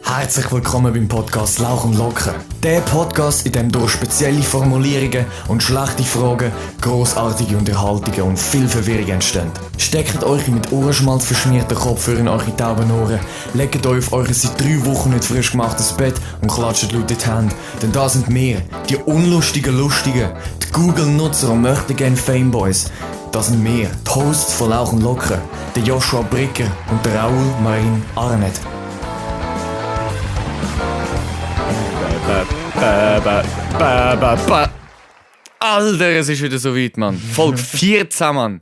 Herzlich willkommen beim Podcast Lauch und Locker. Der Podcast, in dem durch spezielle Formulierungen und schlechte Fragen grossartige Unterhaltungen und viel Verwirrung entstehen. Steckt euch mit Ohrenschmalz verschmierten Kopfhörer in eure tauben Ohren, legt euch auf euer seit 3 Wochen nicht frisch gemachtes Bett und klatscht laut in die Hände. Denn da sind wir, die unlustigen Lustigen, die Google-Nutzer und möchten gerne Fameboys. Das sind wir, die Hosts von Lauch und Locker, der Joshua Bricker und der Raoul Marin Arnett. Alter, es ist wieder so weit, Mann. Folge 14, Mann.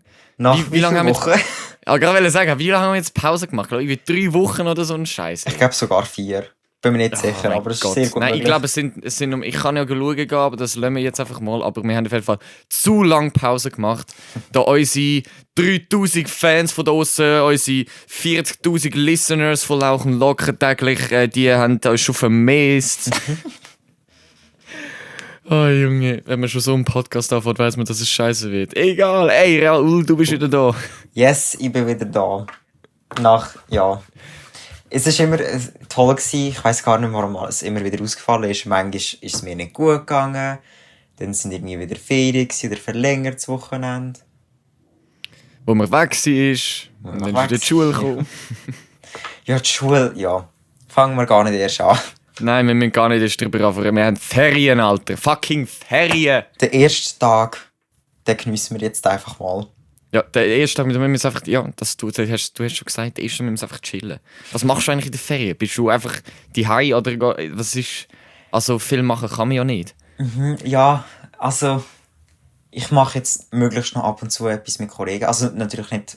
Wie lange haben wir Wochen? Ja, gerade wollte sagen, wie lange haben wir jetzt Pause gemacht? Irgendwie 3 Wochen oder so ein Scheiß. Ich glaube sogar 4. Bin mir nicht sicher, aber es ist sehr gut Nein, möglich. ich glaube, es sind ich kann ja schauen gehen, aber das lassen wir jetzt einfach mal. Aber wir haben auf jeden Fall zu lange Pause gemacht. Da unsere 3000 Fans von draussen, unsere 40.000 Listeners von Lauch und Locker täglich, die haben uns schon vermisst. Oh Junge, wenn man schon so einen Podcast anfängt, weiss man, dass es scheiße wird. Egal, ey Raoul, du bist wieder da. Yes, ich bin wieder da. Es war immer toll gewesen. Ich weiss gar nicht, warum es immer wieder ausgefallen ist. Manchmal ist es mir nicht gut gegangen. Dann sind irgendwie wieder Ferien oder verlängertes Wochenende. Wo man weg war, und dann ist wieder die Schule gekommen. Ja, die Schule, ja. Fangen wir gar nicht erst an. Nein, wir müssen gar nicht erst drüber anfangen. Wir haben Ferien, Alter. Fucking Ferien! Den ersten Tag, den geniessen wir jetzt einfach mal. Ja, der erste Tag, wir müssen einfach... Ja, du hast schon gesagt, der erste Tag müssen wir einfach chillen. Was machst du eigentlich in der Ferien? Bist du einfach daheim oder... Was ist... Also, viel machen kann man ja nicht. Ja, also... Ich mache jetzt möglichst noch ab und zu etwas mit Kollegen. Also, natürlich nicht...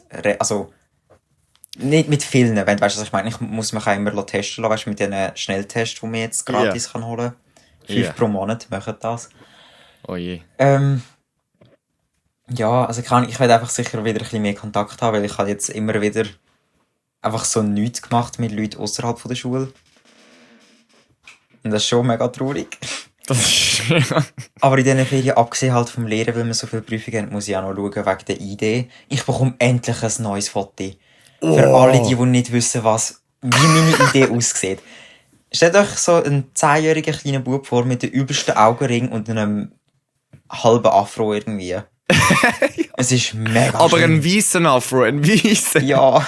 Nicht mit vielen, weißt du, was ich meine? Ich muss mich auch immer testen lassen, weißt du, mit diesen Schnelltests, die man jetzt gratis kann holen kann. 5 pro Monat machen das. Oh je. Ja, also ich werde einfach sicher wieder ein bisschen mehr Kontakt haben, weil ich habe jetzt immer wieder einfach so nichts gemacht mit Leuten außerhalb der Schule. Und das ist schon mega traurig. Das ist... Aber in diesen Ferien, abgesehen halt vom Lehren, weil wir so viele Prüfungen haben, muss ich auch noch schauen wegen der ID. Ich bekomme endlich ein neues Foto. Für alle, die nicht wissen, wie meine Idee aussieht. Stellt euch so einen 10-jährigen kleinen Bub vor mit dem übelsten Augenring und einem halben Afro irgendwie. Ja. Es ist mega Aber schlimm. ein weißen Afro, ein weißen. Ja.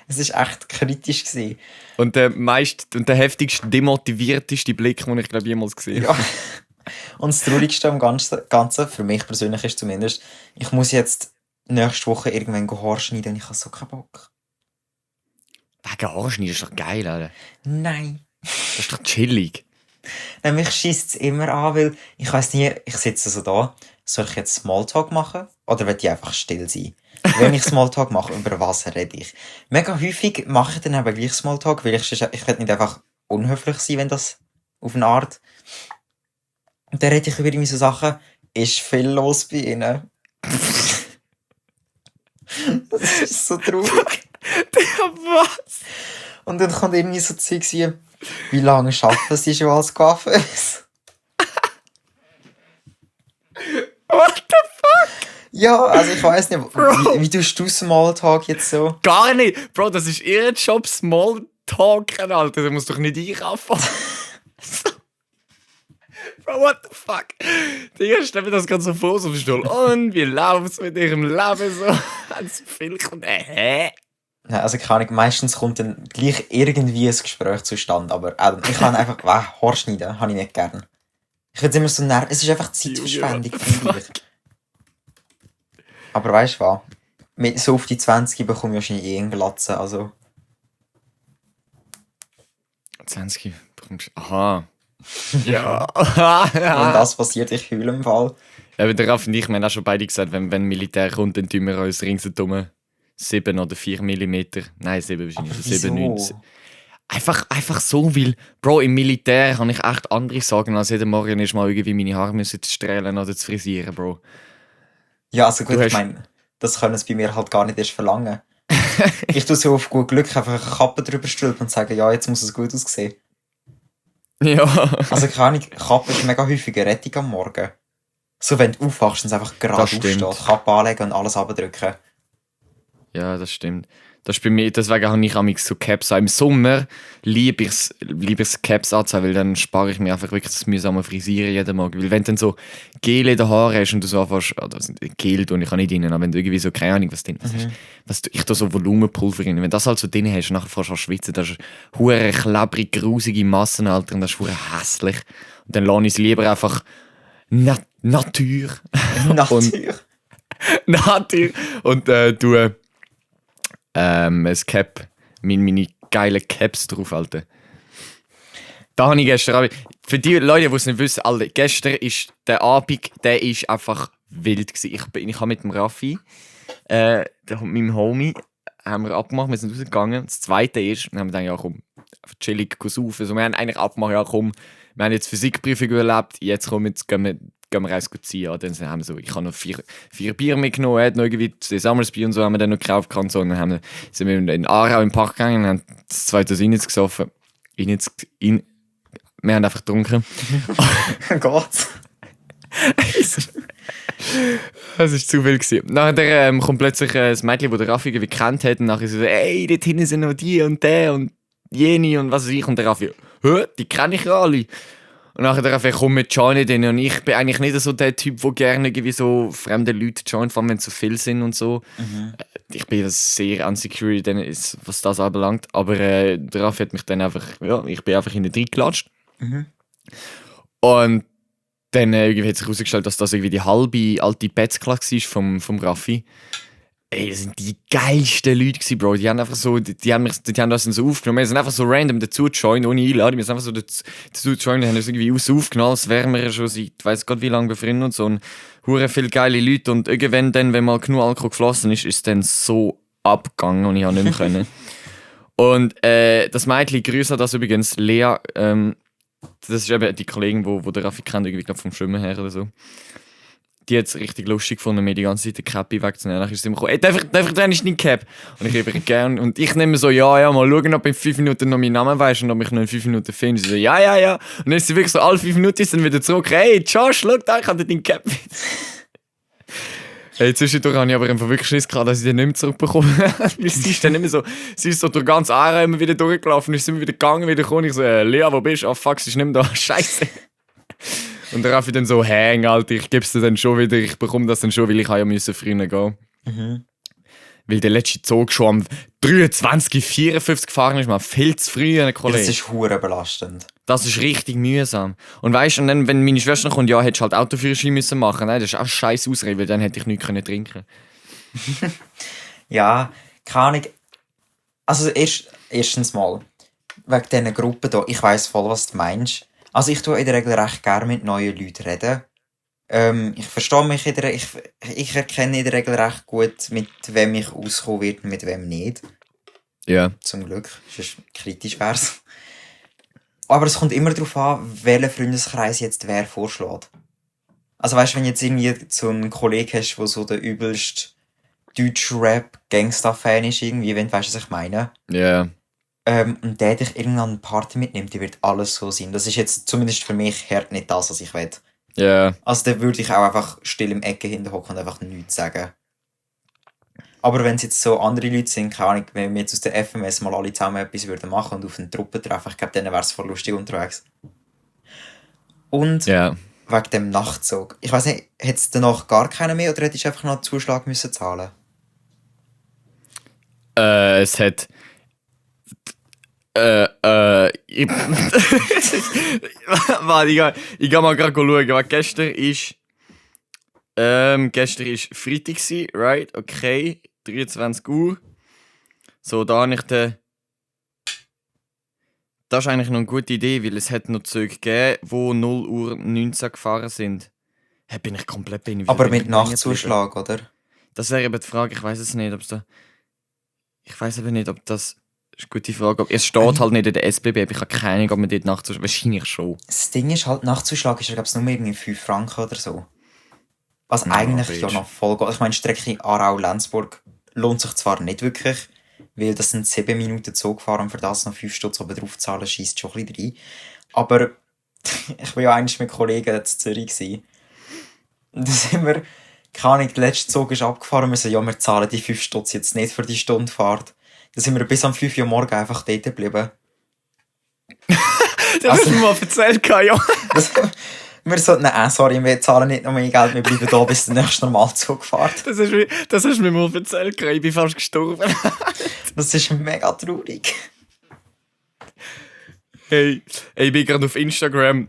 Es war echt kritisch gewesen. Und der heftigste, demotivierteste Blick, den ich glaube jemals gesehen habe. Ja. Und das Traurigste am Ganzen, für mich persönlich ist zumindest, ich muss jetzt nächste Woche irgendwann Haar schneiden und ich habe so keinen Bock. Wegen Haarschneiden ist doch geil, Alter. Nein. Das ist doch chillig. Nein, mich schiesst es immer an, weil ich weiss nie, ich sitze so da, soll ich jetzt Smalltalk machen oder will ich einfach still sein? Wenn ich Smalltalk mache, über was rede ich? Mega häufig mache ich dann eben gleich Smalltalk, weil ich will nicht einfach unhöflich sein, wenn das auf eine Art. Und dann rede ich über irgendwie so Sachen, ist viel los bei ihnen. Das ist so traurig. Was? Und dann kommt irgendwie so Zeugs wie lange arbeiten sie schon als Coiffeuse? What the fuck? Ja, also ich weiss nicht, wie tust du Smalltalk jetzt so? Gar nicht! Bro, das ist ihr Job, Smalltalken, Alter. Der muss doch nicht einkaufen. Bro, what the fuck? Digga, stell mir das gerade so vor, so auf den Stuhl. Und wie läuft's mit ihrem Leben so? Haben sie viel gekommen? Ja, also keine Ahnung, meistens kommt dann gleich irgendwie ein Gespräch zustande, aber ich kann einfach Haar schneiden, habe ich nicht gern. Ich finde es immer so nervig, es ist einfach Zeitverschwendung, finde ich. Aber weißt du was? So auf die 20 bekomme ich wahrscheinlich einen Glatze, also... 20 bekommst du... Aha. Ja. Wenn das passiert, ich heule im Fall. Ja, aber der Raff und ich, wir haben auch schon beide gesagt, wenn Militär kommt, dann tun wir uns ringsherum 7 oder 4 mm. Nein, 7 wahrscheinlich. Aber 7, wieso? 9. Einfach so, weil, Bro, im Militär kann ich echt andere sagen, als jeden Morgen ist mal irgendwie meine Haare müssen zu strählen oder zu frisieren, Bro. Ja, also gut, ich meine, das können sie bei mir halt gar nicht erst verlangen. Ich tue so auf gut Glück einfach eine Kappe drüber stülpen und sage, ja, jetzt muss es gut aussehen. Ja. Also keine Ahnung, Kappe ist mega häufig eine Rettung am Morgen. So, wenn du aufwachst und es einfach gerade aufsteht, Kappe anlegen und alles abdrücken. Ja, das stimmt. Das ist bei mir, deswegen habe ich amigs so Caps an. Im Sommer liebe ich es Caps anzuhaben, weil dann spare ich mir einfach wirklich das mühsame Frisieren jeden Morgen. Weil wenn du dann so Gel in den Haaren hast und du so anfängst, also Gel tue ich auch nicht rein, aber wenn du irgendwie so, keine Ahnung, was drin ist, ich da so Volumenpulver rein, wenn du das halt so drin hast und nachher fängst du an zu schwitzen, das ist hure klebrig, grusige Massen, Alter, und das ist hure hässlich. Und dann lasse ich es lieber einfach Natur. Natur. Natur. Und tue ein Cap, meine geilen Caps drauf, Alter. Da habe ich gestern Abend, für die Leute, die es nicht wissen, Alter, gestern ist der Abend, der ist einfach wild gewesen. Ich habe mit dem Raffi, meinem Homie, haben wir abgemacht, wir sind rausgegangen. Das zweite ist, wir haben gedacht, ja komm, chillig saufen. Also wir haben eigentlich abgemacht, ja komm, wir haben jetzt Physikprüfung überlebt, jetzt gehen wir eins ziehen. Ja, dann haben wir so, ich habe noch vier Bier mitgenommen, er hat noch irgendwie Sammelsbier und so haben wir dann noch gekauft. Und so. Und dann sind wir in Aarau im Park gegangen und haben das zweite Initz gesoffen. Wir haben einfach getrunken. Gott. Das war zu viel gewesen. Nachher kommt plötzlich ein Mädchen, das der Raffi irgendwie gekannt hat und nachher so, ey, dort hinten sind noch die und der und jene und was weiß ich. Und der Raffi, hä, die kenne ich ja alle. Und nachher der Raffi, komm mit Johnny rein. Und ich bin eigentlich nicht so der Typ, der gerne irgendwie so fremde Leute joint, vor allem wenn es so viel sind und so. Ich bin das sehr unsecure, was das anbelangt. Aber der Raffi hat mich dann einfach, ja, ich bin einfach in den reingelatscht. Und dann irgendwie hat sich herausgestellt, dass das irgendwie die halbe alte Betzklasse war vom Raffi. Ey, das sind die geilsten Leute gewesen, Bro. Die haben einfach so, die haben das dann so aufgenommen. Wir sind einfach so random dazu joinen, ohne Einladung. Wir sind einfach so dazu joinen, haben uns irgendwie aufgenommen, als wären wir schon seit, weiss Gott wie lange befreundet und so. Und hure viele geile Leute. Und irgendwann dann, wenn mal genug Alkohol geflossen ist, ist es dann so abgegangen und ich habe nicht mehr können. Und das Mädchen, grüße das übrigens, Lea, das ist eben die Kollegin, wo der Raffi kennt, irgendwie vom Schwimmen her oder so. Die hat es richtig lustig gefunden, mir die ganze Zeit die Cappy wegzunehmen. Dann ist sie immer gekommen, ey, darf ich deine Cap? Und ich gebe ihr gerne. Und ich nehme so, ja, mal schauen, ob in 5 Minuten noch meinen Namen weisst und ob ich noch in 5 Minuten finde. Sie so, ja. Und dann ist sie wirklich so, alle 5 Minuten ist dann wieder zurück, hey, Josh, schau da, ich habe deine Cap mit. Hey, zwischendurch habe ich aber einfach wirklich Schiss gehabt, dass ich den nicht mehr zurückbekomme. Weil sie ist dann immer so, sie ist so durch ganz Aarau immer wieder durchgelaufen, ist immer wieder gegangen, wieder gekommen. Ich so, Lea, wo bist du? Ah, fuck, sie ist nicht mehr da, scheiße. Und der Raffi dann so, häng, Alter, ich geb's dir dann schon wieder, ich bekomme das dann schon, weil ich ja früher gehen. Weil der letzte Zug schon am 23:54 gefahren ist, man viel zu früh, ein Kollege. Das ist hure belastend. Das ist richtig mühsam. Und weißt du, dann, wenn meine Schwester kommt, ja, hättest du halt Autoführerschein müssen machen. Nein, das ist auch scheiß Ausrede, weil dann hätte ich nichts trinken können. Ja, keine Ahnung. Also erstens mal, wegen diesen Gruppen hier, ich weiss voll, was du meinst. Also ich tue in der Regel recht gerne mit neuen Leuten reden. Ich verstehe mich ich erkenne in der Regel recht gut, mit wem ich auskommen wird und mit wem nicht. Ja. Zum Glück, sonst kritisch wär's. Aber es kommt immer darauf an, welchen Freundeskreis jetzt wer vorschlägt. Also weißt du, wenn jetzt irgendwie so einen Kollegen hast, der so der übelste Deutsch-Rap-Gangster-Fan ist, irgendwie, wenn du weißt, was ich meine. Ja. Und der dich irgendwann an eine Party mitnimmt, die wird alles so sein. Das ist jetzt zumindest für mich hart nicht das, was ich will. Ja. Also da würde ich auch einfach still im Ecke hinterhocken und einfach nichts sagen. Aber wenn es jetzt so andere Leute sind, keine Ahnung, wenn wir jetzt aus der FMS mal alle zusammen etwas würden machen und auf einen Truppen treffen, ich glaube, dann wäre es voll lustig unterwegs. Und wegen dem Nachtzug. Ich weiss nicht, hättest du danach gar keinen mehr oder hättest du einfach noch einen Zuschlag müssen zahlen? Es hat... Warte, ich geh mal gerade schauen, weil gestern ist Freitag gewesen, right? Okay, 23 Uhr. So, da habe ich den... Das ist eigentlich noch eine gute Idee, weil es hat noch Züge gegeben, die 0 Uhr 19 gefahren sind. Bin ich komplett bei Aber mit Nachtzuschlag, oder? Das wäre eben die Frage, ich weiß es nicht, ob es da... Ich weiß aber nicht, ob das... Das ist eine gute Frage. Es steht halt nicht in der SBB, aber ich habe keine Ahnung, ob man dort Nachtzuschlag... Wahrscheinlich schon. Das Ding ist halt, Nachtzuschlag ist ja, glaube ich, nur irgendwie 5 Franken oder so. Was eigentlich ja noch voll geht. Ich meine, die Strecke Aarau-Lenzburg lohnt sich zwar nicht wirklich, weil das sind 7 Minuten Zug fahren und für das noch 5 Stutz oben drauf zahlen, scheisst schon ein bisschen rein. Aber ich war ja eigentlich mit Kollegen in Zürich gewesen. Und da sind wir keine Ahnung, der letzte Zug ist abgefahren, wir so, ja, wir zahlen die 5 Stutz jetzt nicht für die Stundfahrt. Dann sind wir bis um 5 Uhr morgens einfach dort geblieben. Das hast du mir mal erzählt, ja. Wir so, nein, sorry, wir zahlen nicht noch mehr Geld, wir bleiben da, bis der nächste Normalzug fährt. Das hast du mir mal erzählt, ich bin fast gestorben. Das ist mega traurig. Hey, ich bin gerade auf Instagram.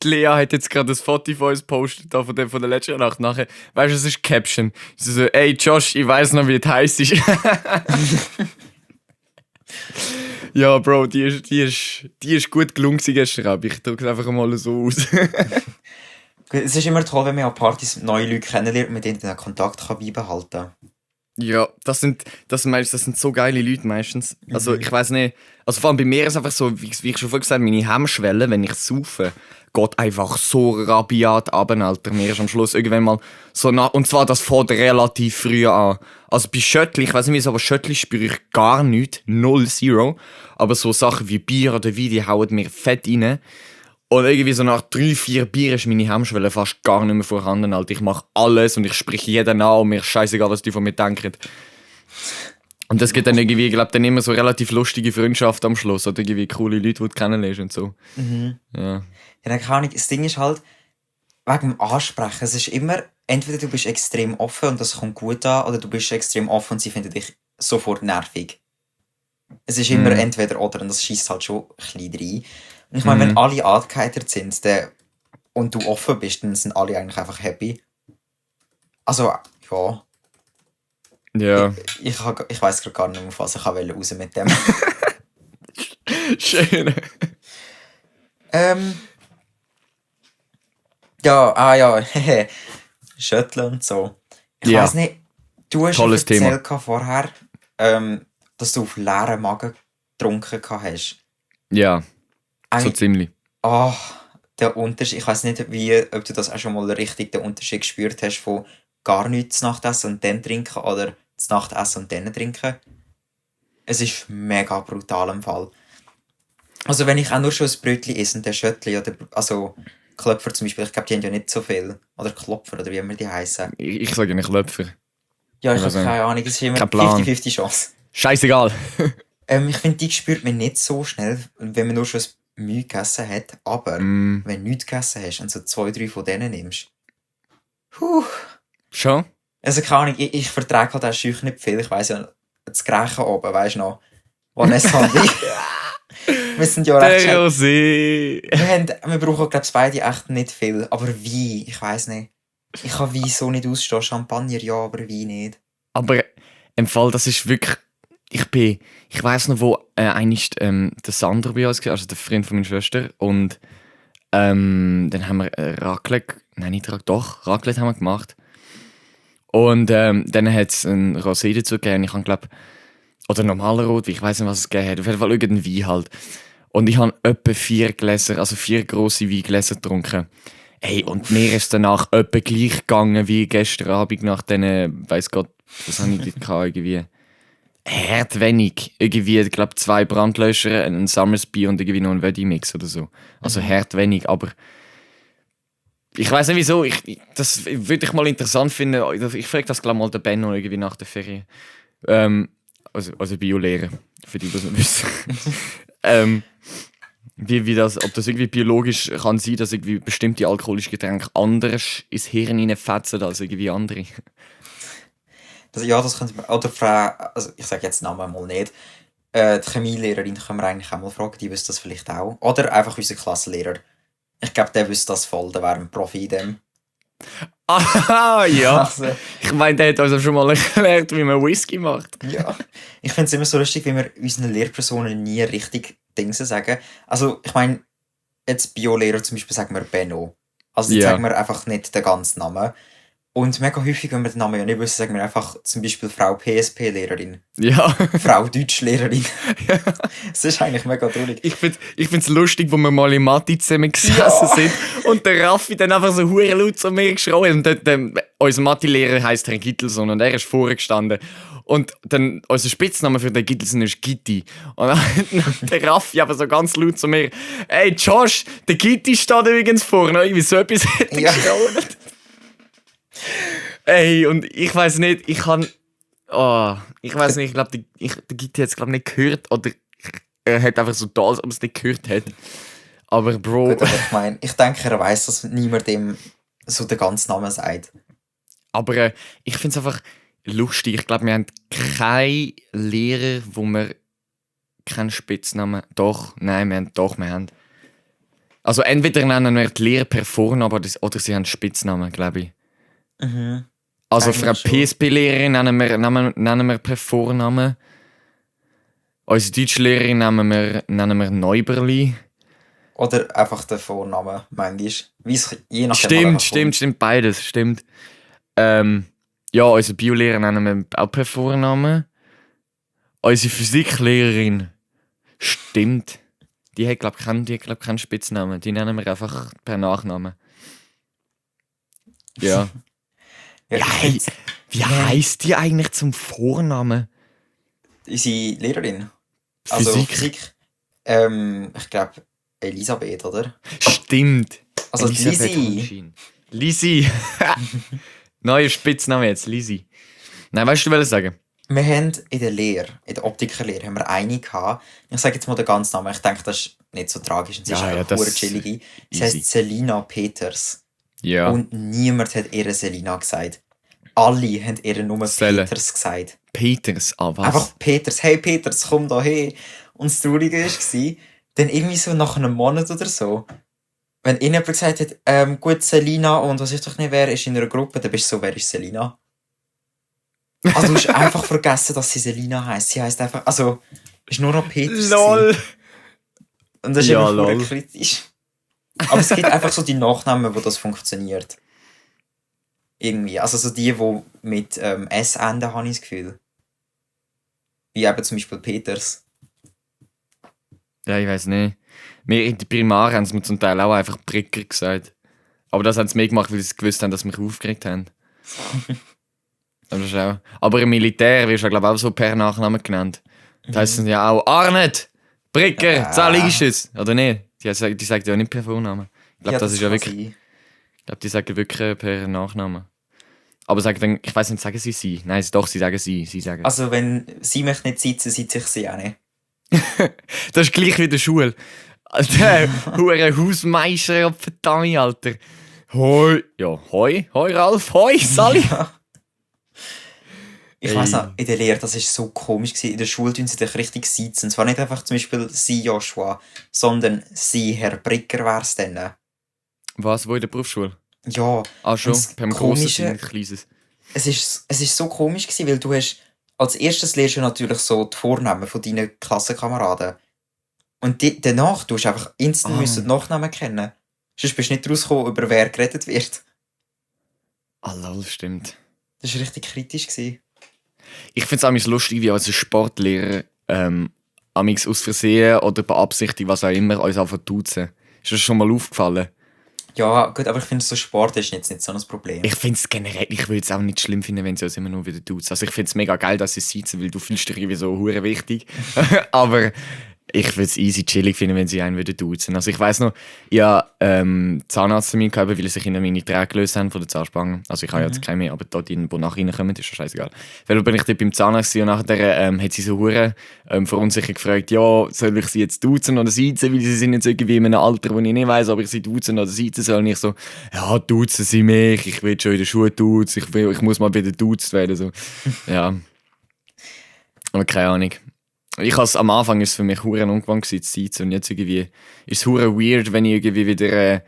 Die Lea hat jetzt gerade ein Foto von uns gepostet, da von der letzten Nacht. Nachher, weißt du, es ist Caption. Sie so, ey Josh, ich weiss noch, wie es heisst. Ja, Bro, die ist gut gelungen gestern Abend. Ich drücke es einfach mal so aus. Es ist immer toll, wenn man an Partys neue Leute kennenlernt und mit denen den Kontakt beibehalten kann. Ja, das sind so geile Leute meistens. Also ich weiß nicht, also vor allem bei mir ist es einfach so, wie ich schon vorhin gesagt habe, meine Hemmschwelle, wenn ich saufe, geht einfach so rabiat runter, Alter. Mir ist am Schluss irgendwann mal so und zwar das fängt relativ früh an. Also bei Schöttli, ich weiß nicht wieso, aber Schöttli spüre ich gar nichts, 0, aber so Sachen wie Bier oder Wein, die hauen mir fett rein. Und irgendwie so nach 3-4 Bier ist meine Hemmschwelle fast gar nicht mehr vorhanden. Alter. Ich mache alles und ich spreche jeden an und mir ist scheißegal, was die von mir denken. Und das gibt dann irgendwie, ich glaube, dann immer so relativ lustige Freundschaften am Schluss. Oder irgendwie coole Leute, die du kennenlernst und so. Mhm. Ja. Ja, keine Ahnung, das Ding ist halt, wegen dem Ansprechen, es ist immer, entweder du bist extrem offen und das kommt gut an, oder du bist extrem offen und sie finden dich sofort nervig. Es ist immer entweder oder und das schießt halt schon ein bisschen rein. Und ich meine, wenn alle angeheitert sind und du offen bist, dann sind alle eigentlich einfach happy. Also, ja. Ja. Ich weiss gerade gar nicht mehr, was ich raus mit dem. Schön. Ja, Schütteln und so. Ich Ja. weiss nicht, du hast Tolles Thema. erzählt vorher, dass du auf leeren Magen getrunken hast. Ja, so ziemlich. Oh, der Unterschied. Ich weiss nicht, ob du das auch schon mal richtig den Unterschied gespürt hast von gar nichts zu Nacht essen und dann trinken oder zu Nacht essen und dann trinken. Es ist mega brutal im Fall. Also wenn ich auch nur schon ein Brötchen esse und der Schöttli oder also Klöpfer zum Beispiel, ich glaube, die haben ja nicht so viel. Oder Klopfer oder wie immer die heißen. Ich sage nicht Klöpfer. Ja, ich habe Also, keine Ahnung, es ist immer kein Plan. 50-50 Chance. Scheißegal. Ich finde, die spürt man nicht so schnell, wenn man nur schon ein Mühe gegessen hat. Aber wenn du nichts gegessen hast und so 2-3 von denen nimmst. Schon? Also keine Ahnung, ich vertrage halt auch schüch nicht viel. Ich weiss ja, das Grächen oben, weisst du noch? Vanessa und ich. Wir sind ja recht Der schnell. Wir brauchen, glaube ich, beide echt nicht viel. Aber Wein, ich weiss nicht. Ich kann Wein so nicht ausstehen. Champagner ja, aber Wein nicht. Aber im Fall, das ist wirklich. Ich weiss noch, wo eigentlich der Sandro bei uns war, also der Freund von meiner Schwester. Und dann haben wir Raclette. Nein, nicht Raclette, doch, Raclette haben wir gemacht. Und dann hat es ein Rosé dazu gegeben. Ich habe, glaube oder normaler Rot, ich weiß nicht, was es gegeben hat. Auf jeden Fall irgendein Wein halt. Und ich habe etwa 4 Gläser, also 4 grosse Weingläser getrunken. Ey, und mir ist danach etwa gleich gegangen wie gestern Abend nach diesen, weiss Gott, was habe ich dort gehabt, irgendwie. Hart wenig. Irgendwie, ich glaube, 2 Brandlöscher, ein Summersby und irgendwie noch ein Veggie-Mix oder so. Also hart wenig, aber ich weiß nicht wieso. Das würde ich mal interessant finden. Ich frage das gleich mal den Benno irgendwie nach der Ferien. Also Biolehrer, für die, die das nicht wissen. Ob das irgendwie biologisch kann sein, dass irgendwie bestimmte alkoholische Getränke anders ins Hirn hineinfetzen als irgendwie andere. Das könnte man. Oder Frau, also ich sage jetzt den Namen mal nicht. Die Chemielehrerin können wir eigentlich auch mal fragen, die wüsste das vielleicht auch. Oder einfach unser Klassenlehrer. Ich glaube, der wüsste das voll, der wäre ein Profi in dem. Ah, ja. Also, Ich meine, der hat uns auch schon mal erklärt, wie man Whisky macht. ja. Ich finde es immer so lustig, wie wir unseren Lehrpersonen nie richtig Dinge sagen. Also, ich meine, jetzt Biolehrer zum Beispiel sagen wir Benno. Also, jetzt sagen wir einfach nicht den ganzen Namen. Und mega häufig, wenn wir den Namen ja nicht wissen, sagen wir einfach zum Beispiel Frau PSP-Lehrerin. Ja. Frau Deutschlehrerin. Das ist eigentlich mega traurig. Ich find's lustig, wo wir mal in Mathe zusammen gesessen sind und der Raffi dann einfach so hure laut zu mir geschrien. Und unser Mathe-Lehrer heisst Herr Gittelson und er ist vorne gestanden. Und dann, unser Spitzname für den Gittelson ist Gitti. Und dann der Raffi aber so ganz laut zu mir: Ey Josh, der Gitti steht übrigens vorne. Irgendwie so etwas hätte Ja. geschrien. Ey, und ich weiß nicht, ich kann. Oh, ich weiß nicht, ich glaube, der Gitti hat es glaube nicht gehört oder er hat einfach so da, als ob er es nicht gehört hat. Aber Bro. Gut, aber ich denke, er weiss, dass niemand dem so den ganzen Namen sagt. Aber ich finde es einfach lustig. Ich glaube, wir haben keinen Lehrer, wo wir keinen Spitznamen. Doch, nein, wir haben. Also entweder nennen wir die Lehrer per Vornamen oder sie haben Spitznamen, glaube ich. Mhm. Also Eigentlich für eine schon. PSP-Lehrerin nennen wir per Vornamen. Unsere Deutschlehrerin nennen wir Neuberli. Oder einfach den Vornamen, manchmal. Wie es je nachdem einfach Stimmt, beides, stimmt. Ja, unsere Biolehrer nennen wir auch per Vornamen. Unsere Physiklehrerin, stimmt. Die hat, glaube ich, keinen Spitznamen. Die nennen wir einfach per Nachnamen. Ja. Ja, Ja, hey, wie heisst die eigentlich zum Vornamen? unsere Lehrerin. Also Physik. Physik. Ich glaube Elisabeth, oder? Stimmt. Also Elisabeth Lisi. Honschin. Lisi. Neuer Spitzname jetzt, Lisi. Nein, weißt du, was ich sagen? Wir haben in der Lehre, in der Optikerlehre, haben wir eine gehabt. Ich sage jetzt mal den ganzen Namen. Ich denke, das ist nicht so tragisch. Und sie Ja, ist ja, einfach das pure ist chillige. Sie easy. heisst Selina Peters. Ja. Und niemand hat ihr Selina gesagt. Alle haben ihr nur Selle. Peters gesagt. Peters, was? Einfach Peters. Hey Peters, komm da her. Und das Traurige war, dann irgendwie so nach einem Monat oder so, wenn ihnen jemand gesagt hat, gut, Selina und was ich doch nicht wäre, ist in einer Gruppe, dann bist du so, wer ist Selina? Also du hast einfach vergessen, dass sie Selina heisst. Sie heisst einfach, also, ist nur noch Peters. LOL. gewesen. Und das ist Ja, eben lol. verdammt kritisch. Aber es gibt einfach so die Nachnamen, wo das funktioniert. Irgendwie. Also so die mit S enden, habe ich das Gefühl. Wie eben zum Beispiel Peters. Ja, ich weiß nicht. Wir in der Primar haben sie mir zum Teil auch einfach Pricker gesagt. Aber das haben sie mehr gemacht, weil sie gewusst haben, dass sie mich aufgeregt haben. Das ist auch. Aber im Militär wirst du, glaube ich, auch so per Nachnamen genannt. Da heisst es ja auch Arnet, Pricker, Ja. 10 Liegestütze. Oder nicht? Die sagen ja nicht per Vornamen. Ich glaube, das ist ja kann wirklich. sein. Ich glaube, die sagen wirklich per Nachnamen. Aber sagen dann, ich weiß nicht, sagen sie? Nein, doch, sie sagen sie. Sie sagen. Also wenn sie mich nicht sitzen, sitze ich sie auch nicht. Das ist gleich wie in der Schule. Der hure Hausmeister, verdammt, Alter. Hoi. Ja, hoi Ralf, hoi, Sally. Ich weiss noch, in der Lehre, das war so komisch gewesen. In der Schule tun sie dich richtig sitzen. Zwar nicht einfach zum Beispiel sie Joshua, sondern sie Herr Bricker wär's dann. Was, wo in der Berufsschule? Ja. Ah, schon? Und das Beim Grossen Komische- sind Kleines. Es ist so komisch gewesen, weil du hast, als erstes lernst du natürlich so die Vornamen von deinen Klassenkameraden. Und danach tust du einfach instant müssen die Nachnamen kennen. Sonst bist du nicht rausgekommen, über wer geredet wird. Ah, lol, stimmt. Das war richtig kritisch gewesen. Ich finde es amigs lustig, wie unser Sportlehrer amigs aus Versehen oder beabsichtigt, was auch immer, uns einfach duzen. Ist das schon mal aufgefallen? Ja, gut, aber ich finde, so Sport ist jetzt nicht so ein Problem. Ich finde es generell, ich würde es auch nicht schlimm finden, wenn sie uns immer nur wieder duzen. Also ich finde es mega geil, dass sie es sitzen, weil du fühlst dich irgendwie so hure wichtig. Aber ich würde es easy chillig finden, wenn sie einen wieder duzen. Also ich weiss noch, ja, Zahnarzttermin gehabt, weil sie sich in meine Träge gelöst haben von der Zahnspange. Also ich habe jetzt keine mehr, aber dort, die nach reinkommen, ist ja scheißegal. Weil bin ich dort beim Zahnarzt und nachher hat sie so hure verunsichert gefragt, ja, soll ich sie jetzt duzen oder siezen, weil sie sind jetzt irgendwie in einem Alter, wo ich nicht weiss, ob ich sie duzen oder siezen soll. Und ich so, ja, duzen sie mich, ich will schon in der Schule duzen, ich muss mal wieder duzt werden. So. Ja. Aber keine Ahnung. Am Anfang ist es für mich hure ungewohnt gewesen, zu sitzen. Und jetzt irgendwie ist es hure weird, wenn ich irgendwie wieder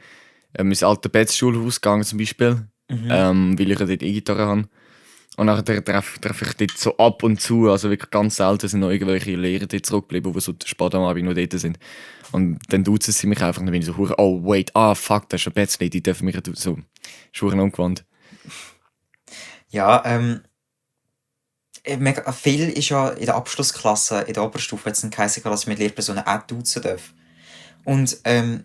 ins alte Betz-Schulhaus gehe zum Beispiel. Weil ich ja dort E-Gitarre habe. Und nachher treffe ich dort so ab und zu, also wirklich ganz selten sind noch irgendwelche Lehrer dort zurückgeblieben, die so spät am Abend noch dort sind. Und dann duzen sie mich einfach, und dann bin ich so hure, oh wait, fuck, das ist ein Betz-Lehrer, die dürfen mich ja so. Ist hure ungewohnt. Ja, mega viel ist ja in der Abschlussklasse, in der Oberstufe, jetzt geheißen, dass ich mit Lehrpersonen auch duzen darf. Und wir haben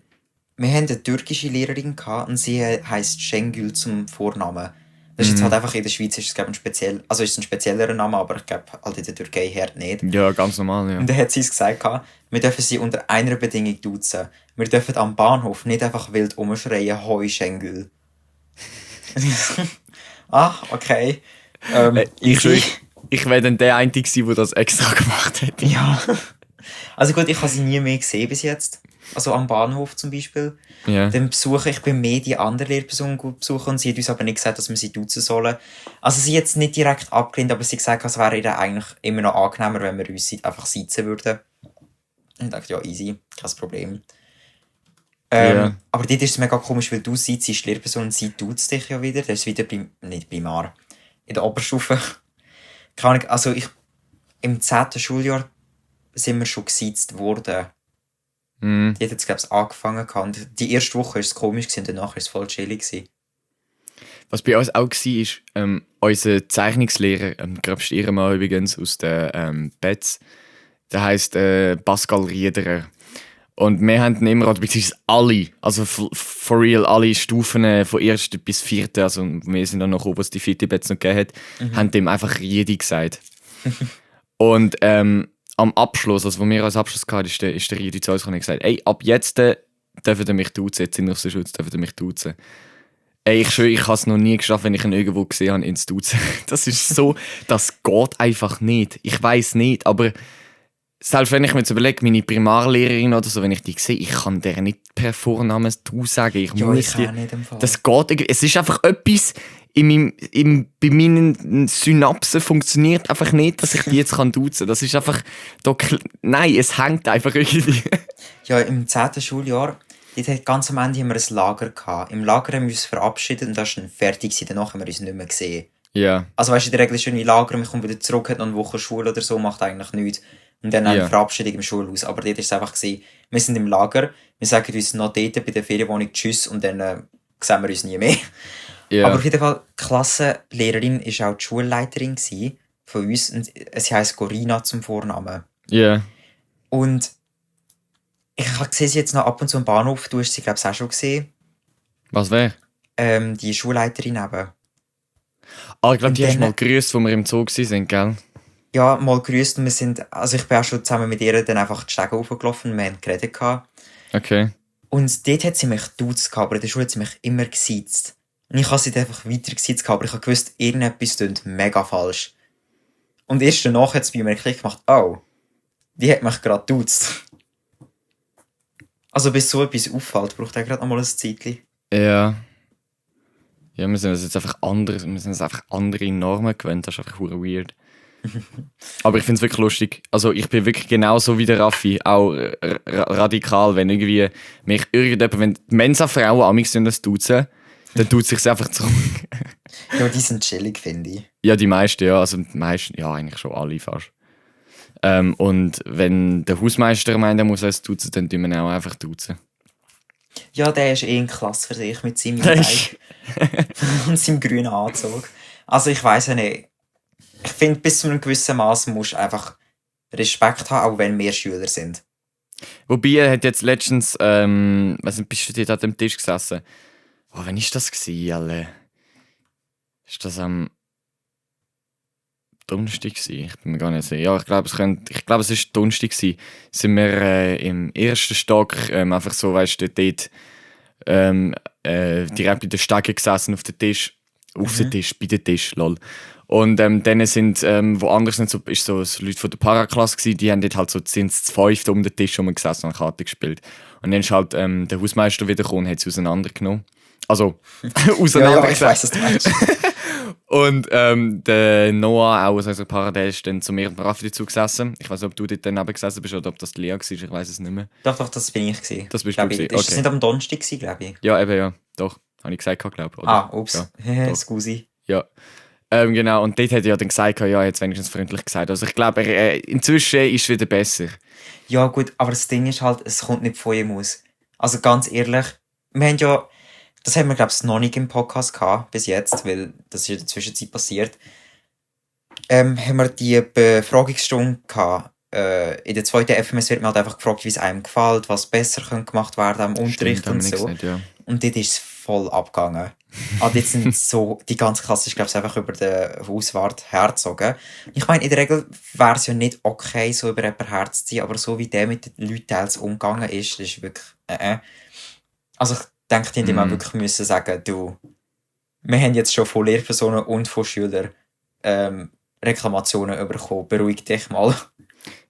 eine türkische Lehrerin gehabt, und sie heisst Şengül zum Vornamen. Das ist jetzt halt einfach in der Schweiz ist es, glaube ich, ist ein speziellerer Name, aber ich glaube halt in der Türkei hört nicht. Ja, ganz normal, ja. Und dann hat sie es gesagt, wir dürfen sie unter einer Bedingung duzen. Wir dürfen am Bahnhof nicht einfach wild umschreien, Hoi Şengül. Okay. Ich wäre dann der Einzige gewesen, der das extra gemacht hätte. Ja. Also gut, ich habe sie nie mehr gesehen bis jetzt. Also am Bahnhof zum Beispiel. Ja. Dann besuche ich bin mehr die andere Lehrperson gut besuchen und sie hat uns aber nicht gesagt, dass wir sie duzen sollen. Also sie hat jetzt nicht direkt abgelehnt, aber sie hat gesagt, es wäre ihr eigentlich immer noch angenehmer, wenn wir uns einfach sitzen würden. Und ich dachte, ja, easy, kein Problem. Ja. Aber dort ist es mega komisch, weil du sitzt, sie ist Lehrperson und sie duzt dich ja wieder. Das ist wieder nicht primar. In der Oberstufe. Keine Ahnung, also im 10. Schuljahr sind wir schon gesiezt worden. Mhm. Die hat jetzt, glaube ich, angefangen. Und die erste Woche war es komisch und danach war es voll chillig gewesen. Was bei uns auch war, ist, unser Zeichnungslehrer, gröbst Ehrenmann übrigens aus den Betz, der heisst Pascal Riederer. Und wir haben ihn immer, beziehungsweise alle, also for real, alle Stufen von 1. bis 4., also wir sind dann noch oben, was die 4. Betz noch gegeben hat, haben dem einfach Riedi gesagt. Und am Abschluss, also wo wir als Abschluss hatten, ist der Riedi zu uns gekommen und gesagt, ey, ab jetzt dürft ihr mich duzen, jetzt sind wir auf der Schutz, dürft ihr mich duzen. Ey, ich schwöre, ich habe es noch nie geschafft, wenn ich ihn irgendwo gesehen habe, ins Duzen. Das ist so, das geht einfach nicht. Ich weiss nicht, aber selbst wenn ich mir jetzt überlege, meine Primarlehrerin oder so, wenn ich die sehe, ich kann der nicht per Vornamen du sagen. Ich muss auch nicht im Fall. Das geht, es ist einfach etwas bei meinen Synapsen funktioniert einfach nicht, dass ich die jetzt duzen kann. Das ist einfach, nein, es hängt einfach irgendwie. Ja, im 10. Schuljahr, ganz am Ende haben wir ein Lager gehabt. Im Lager haben wir uns verabschiedet und das war dann fertig. Danach haben wir uns nicht mehr gesehen. Ja. Also weißt du, in der Regel ist irgendwie Lager, man kommt wieder zurück, hat noch eine Woche Schule oder so, macht eigentlich nichts. Und dann eine Verabschiedung im Schulhaus. Aber dort war es einfach gewesen, wir sind im Lager, wir sagen uns noch dort bei der Ferienwohnung Tschüss und dann sehen wir uns nie mehr. Ja. Aber auf jeden Fall, die Klassenlehrerin war auch die Schulleiterin von uns und sie heisst Corina zum Vornamen. Ja. Und ich sehe sie jetzt noch ab und zu am Bahnhof, du hast sie glaube ich auch schon gesehen. Was wäre? Die Schulleiterin eben. Ich glaube, die hast du mal gegrüßt, wo wir im Zoo waren, gell? Ja, mal gegrüßt und ich bin auch schon zusammen mit ihr dann einfach die Stege hochgelaufen und wir haben geredet gehabt. Okay. Und dort hat sie mich duzt gehabt, aber in der Schule hat sie mich immer gesiezt. Und ich habe sie dann einfach weiter gesiezt gehabt, aber ich habe gewusst, irgendetwas klingt mega falsch. Und erst danach hat es bei mir einen Klick gemacht, oh, die hat mich gerade duzt. Also bis so etwas auffällt, braucht er gerade noch mal ein Zeitchen. Ja. Ja, wir sind uns jetzt einfach andere Normen gewöhnt, das ist einfach verdammt weird. Aber ich finde es wirklich lustig. Also ich bin wirklich genauso wie der Raffi, auch radikal, wenn irgendwie mich wenn die Mensa-Frauen amigs das duzen, dann tut sich einfach zurück. Ja, die sind chillig, finde ich. Ja, die meisten, ja. Also die meisten, ja, eigentlich schon alle fast. Und wenn der Hausmeister meint, er muss es duzen, dann tun wir auch einfach duzen. Ja, der ist in Klasse für sich mit seinem Bike und seinem grünen Anzug. Also ich weiss ja nicht. Ich finde, bis zu einem gewissen Maß musst du einfach Respekt haben, auch wenn mehr Schüler sind. Wobei, er hat jetzt letztens, weiss nicht, bist du dort an dem Tisch gesessen? Oh, wann war das alle? Ist das am Donnerstag gewesen? Ich bin mir gar nicht sicher. Ja, ich glaube, es war Donnerstag gewesen. Sind wir im ersten Stock einfach so, weißt du, dort direkt bei der Stege gesessen auf den Tisch. Bei den Tisch, lol. Und dann sind, woanders sind so Leute von der Paraklasse gewesen, die haben dort halt so, sind zu 5 um den Tisch herum gesessen und haben Karten gespielt. Und dann ist halt der Hausmeister wieder gekommen und hat sie auseinandergenommen. Also, ja, ich weiss, was du meinst. Und der Noah, auch aus unserer Para, der ist dann zu mir und Raffi dazu gesessen. Ich weiß nicht, ob du dort daneben gesessen bist oder ob das die Lea war, ich weiß es nicht mehr. Doch, das bin ich gewesen. Das bist du gewesen, okay. Ist das nicht am Donnerstag gewesen, glaube ich? Ja, eben, ja. Doch, habe ich gesagt, glaube ich. Ups. Ja, Scusi. Ja. Genau, und dort hat er ja dann gesagt, ja, jetzt wenigstens freundlich gesagt. Also ich glaube, inzwischen ist es wieder besser. Ja gut, aber das Ding ist halt, es kommt nicht von ihm aus. Also ganz ehrlich, wir haben ja, das haben wir glaube ich noch nicht im Podcast gehabt, bis jetzt, weil das ist in der Zwischenzeit passiert, haben wir die Befragungsstunde gehabt. In der zweiten FMS wird man halt einfach gefragt, wie es einem gefällt, was besser gemacht werden am Unterricht und so. Gesagt, ja. Und dort ist es voll abgegangen. Also jetzt sind so, die ganze Klasse ist glaube ich einfach über den Hauswart hergezogen. Ich meine, in der Regel wäre es ja nicht okay, so über jemanden herzuziehen, aber so wie der mit den Leuten teils umgegangen ist, das ist wirklich Also ich denke, die hätten immer wirklich müssen sagen, du, wir haben jetzt schon von Lehrpersonen und von Schülern Reklamationen bekommen. Beruhig dich mal.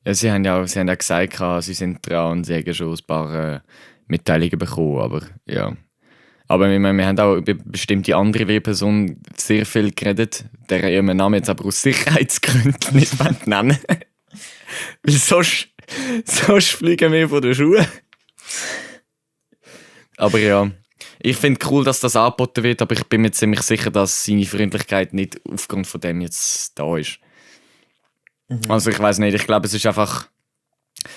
Ja, sie haben ja gesagt, sie sind dran und sie haben schon ein paar Mitteilungen bekommen, aber ja. Aber wir haben auch über bestimmte andere Lehrpersonen sehr viel geredet, deren ihren Namen jetzt aber aus Sicherheitsgründen nicht nennen. Weil sonst fliegen wir von der Schule. Aber ja, ich finde cool, dass das angeboten wird, aber ich bin mir ziemlich sicher, dass seine Freundlichkeit nicht aufgrund von dem jetzt da ist. Also ich weiß nicht, ich glaube, es ist einfach...